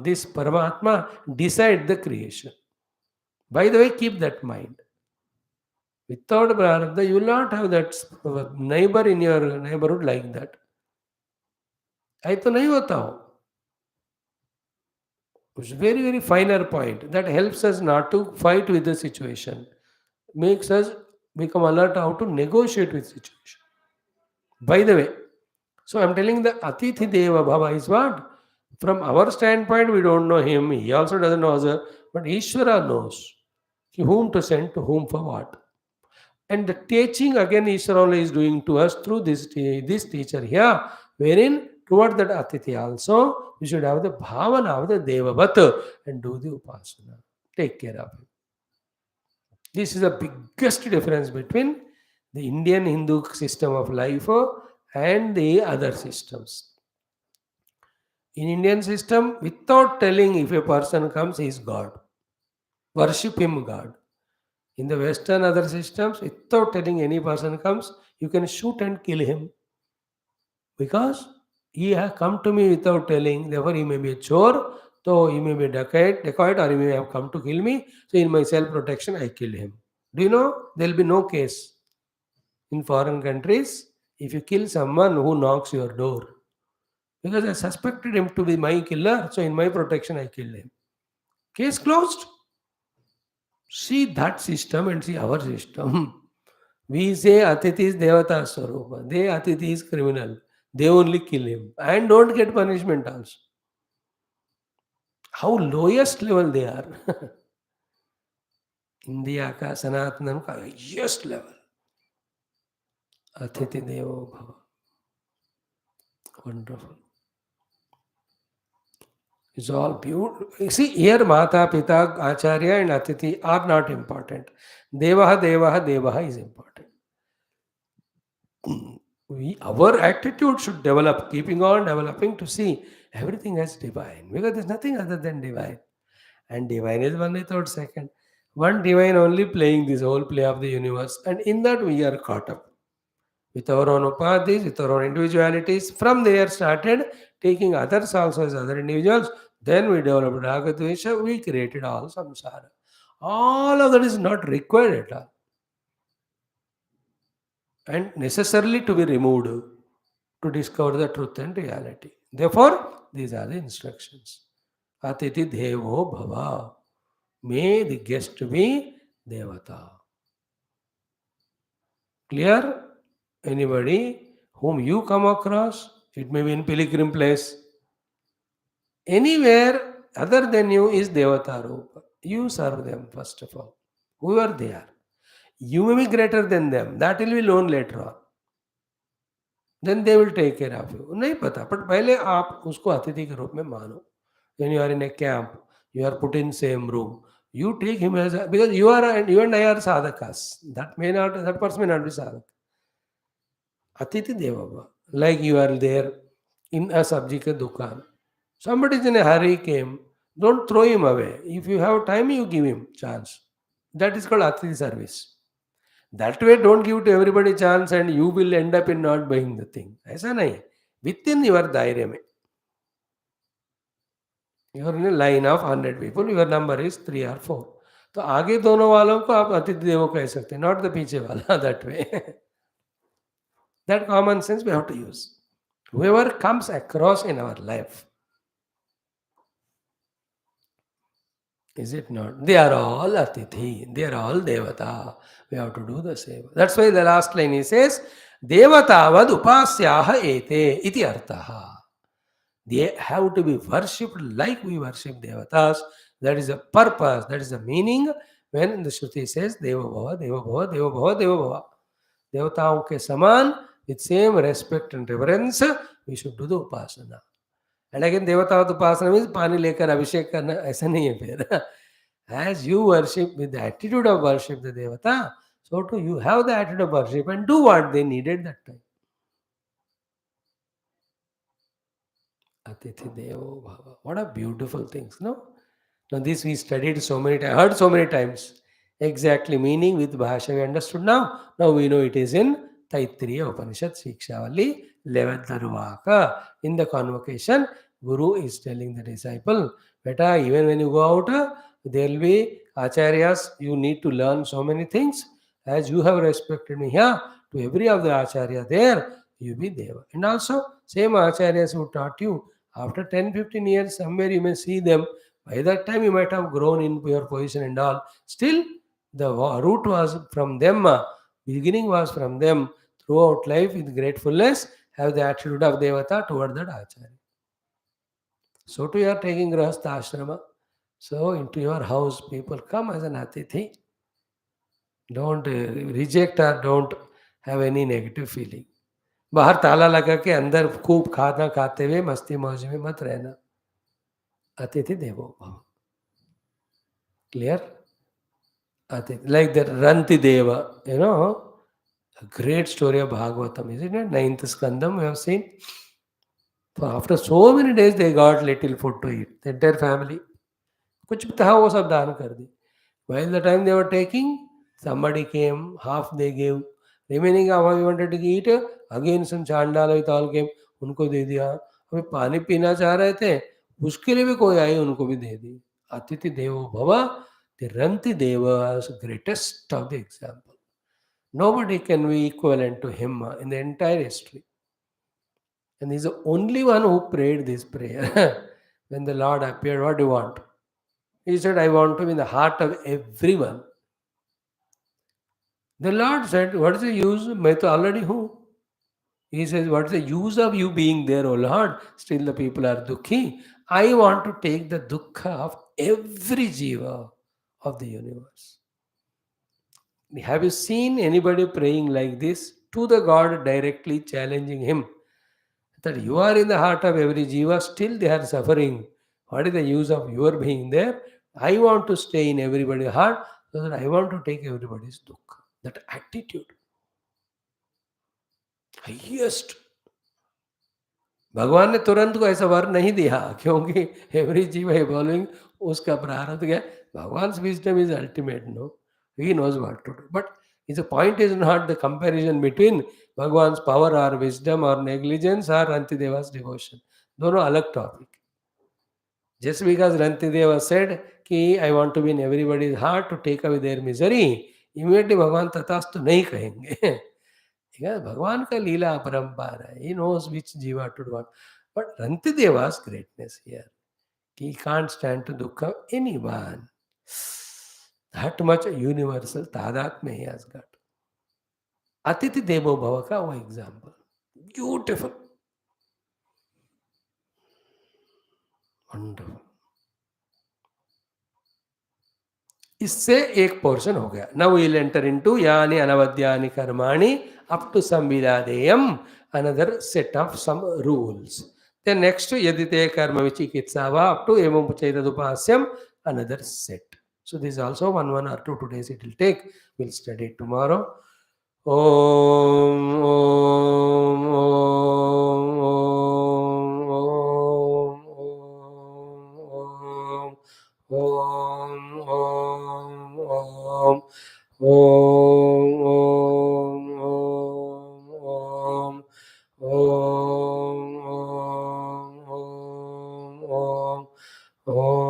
S1: this Paramatma decide the creation. By the way, keep that mind. Without prarabdha, you will not have that neighbor in your neighborhood like that. I तो नहीं होता हो. It's very, very finer point that helps us not to fight with the situation, makes us become alert how to negotiate with situation. By the way, so I'm telling the Atithi Deva Bhava is what? From our standpoint, we don't know him. He also doesn't know us. But Ishvara knows whom to send to whom for what. And the teaching again Ishvara only is doing to us through this teacher here, wherein toward that Atiti also we should have the bhavana of the Devavat and do the upasana. Take care of him. This is the biggest difference between the Indian Hindu system of life and the other systems. In Indian system, without telling if a person comes, he is God. Worship him God. In the Western other systems, without telling any person comes, you can shoot and kill him. Because he has come to me without telling, therefore he may be a chore, so he may be a dacoit, or he may have come to kill me. So in my self-protection, I kill him. Do you know there will be no case in foreign countries if you kill someone who knocks your door? Because I suspected him to be my killer, so in my protection I killed him. Case closed. See that system and see our system. We say Atiti is Devata Swarupa. They Atiti is criminal. They only kill him and don't get punishment also. How lowest level they are. India ka Sanatanam ka highest level. Atiti Devo Bhava. Wonderful. It's all beautiful. You see, here Mata, Pita, Acharya and Atiti are not important. Devaha is important. Our attitude should develop, keeping on developing to see everything as divine. Because there's nothing other than divine. And divine is one without second. One divine only playing this whole play of the universe. And in that we are caught up. With our own upadhis, with our own individualities. From there started taking others also as other individuals. Then we developed Ragadvesha, we created all samsara. All of that is not required at all. And necessarily to be removed to discover the truth and reality. Therefore, these are the instructions. Atiti Devo Bhava. May the guest be Devata. Clear? Anybody whom you come across, it may be in pilgrim place, anywhere other than you is Devata Rupa. You serve them first of all. Whoever they are. You may be greater than them. That will be known later on. Then they will take care of you. नहीं पता, but पहले आप उसको अतिथि के रूप में मानो. When you are in a camp, you are put in same room. You take him as a, because you and I are sadhakas. That person may not be sadhak. Atiti Devava. Like you are there in a sabji ke dukan. Somebody is in a hurry came. Don't throw him away. If you have time, you give him chance. That is called Atiti service. That way, don't give to everybody chance and you will end up in not buying the thing. ऐसा नहीं. Within your दायरे में. You are in a line of 100 people. Your number is 3 or 4. तो आगे दोनों वालों को आप अतिथि देवो कह सकते हैं. Not the पीछे वाला. That way. That common sense we have to use. Whoever comes across in our life. Is it not? They are all Atithi. They are all Devata. We have to do the same. That's why the last line he says, Devatavad upasyaha ete iti artaha. They have to be worshipped like we worship Devatas. That is the purpose. That is the meaning when the Shruti says, Deva Bhava, Deva Bhava, Deva Bhava, Deva Bhava. Devataon ke saman, with same respect and reverence, we should do the upasana. And again, Devata Upasana means Pani lekar Abhishek karna, aisa nahi hai phir. As you worship with the attitude of worship the Devata, so too you have the attitude of worship and do what they needed that time. Atithi Devo Bhava. What a beautiful things, no? Now this we studied so many times, heard so many times. Exactly meaning with Bhashyam we understood now. Now we know it is in Taittiriya Upanishad Siksha Valli 11th Anuvaka. In the convocation, Guru is telling the disciple, Beta, even when you go out, there will be acharyas, you need to learn so many things. As you have respected me here, to every of the acharya there, you be Deva. And also, same acharyas who taught you, after 10-15 years, somewhere you may see them. By that time, you might have grown in your position and all. Still, the root was from them, beginning was from them. Throughout life, with gratefulness, have the attitude of Devata toward that Acharya. So too you are taking grahastha ashrama. So into your house people come as an atithi. Don't reject or don't have any negative feeling. बाहर ताला लगा के अंदर खूब खाना खाते हुए मस्ती मौज में मत रहना. अतिथि देवो भव. Clear? Atithi. Like that Ranti Deva, a great story of Bhagavatam, isn't it? Ninth Skandam, we have seen. So after so many days, they got little food to eat. The entire family. कुछ भी था वो सब दान कर दी. While the time they were taking, somebody came, half they gave. Remaining half we wanted to eat. Again some chandala with all came, उनको दे दिया. हमें पानी पीना चाह रहे थे, उसके लिए भी कोई आई, उनको भी दे दी. अतिथि देवो भव, the Ranti Deva is the greatest of the example. Nobody can be equivalent to him in the entire history. And he's the only one who prayed this prayer. When the Lord appeared, what do you want? He said, I want to be in the heart of everyone. The Lord said, what is the use? मैं तो already हूँ. He says, what is the use of you being there, O Lord? Still the people are dukhi. I want to take the dukkha of every jiva of the universe. Have you seen anybody praying like this to the God, directly challenging him? That you are in the heart of every jiva, still they are suffering. What is the use of your being there? I want to stay in everybody's heart, so that I want to take everybody's dukkha. That attitude. Highest. भगवान ने तुरंत को ऐसा वर नहीं दिया, क्योंकि every जीव evolving, उसका प्रारब्ध क्या. Bhagwan's wisdom is ultimate. No, he knows what to do. But the point is not the comparison between Bhagwan's power or wisdom or negligence or Rantideva's devotion. दोनों अलग topic. Just because Rantideva said कि I want to be in everybody's heart to take away their misery, immediately भगवान तथास्तु नहीं कहेंगे. भगवान का लीला अपरंपार है. He knows which jiva to do. But Rantideva's greatness here, he can't stand to dukkha of anyone. That much universal tadatmya he has got. अतिथि देवो भव का वो एग्जाम्पल, ब्यूटिफुल, वंडरफुल. इससे एक पोर्शन हो गया. नाउ विल एंटर इनटू यानि अनवद्यानि कर्माणि अप टू संविदादेयम, another set of some rules. Then next यदि ते कर्म विचिकित्सा वा अप टू एवं चैतदुपास्यम, another set. So this is also one or two days it will take. We'll study it tomorrow. Om Om Om Om Om Om Om Om Om Om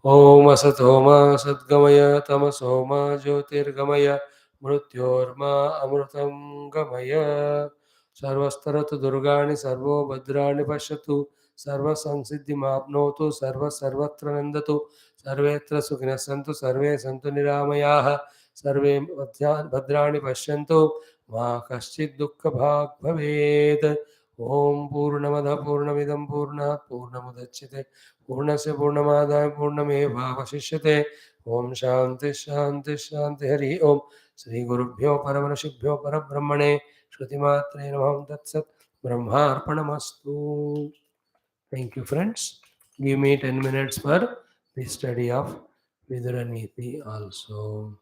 S1: Om Asato Ma Sadgamaya Tamaso Ma Jyotirgamaya Mrityorma Amrutam Gamaya. Sarvastaratu Durgani Sarvo Bhadrani Pashyatu Sarva Sansiddhi Mapnotu Sarva Sarvatra Nandatu Sarvetra Sukhina Santu Sarve Santu Niramayaha Sarve Bhadrani Pashyantu Ma Kaschid Dukkha Bhag Bhaved. Om Purnamada Purnamidam Purnat Purnamudachyate पूर्णस्य पूर्णमादाय पूर्णमेवावशिष्यते. ओम शांति शांति शांति. हरि ओम. श्री गुरुभ्यो परमऋषिभ्यो परब्रह्मणे श्रुतिमात्रे नमः. तत्सत्. ब्रह्मार्पणमस्तु. Thank you, friends. Give me 10 minutes for the study of Vidura Niti also.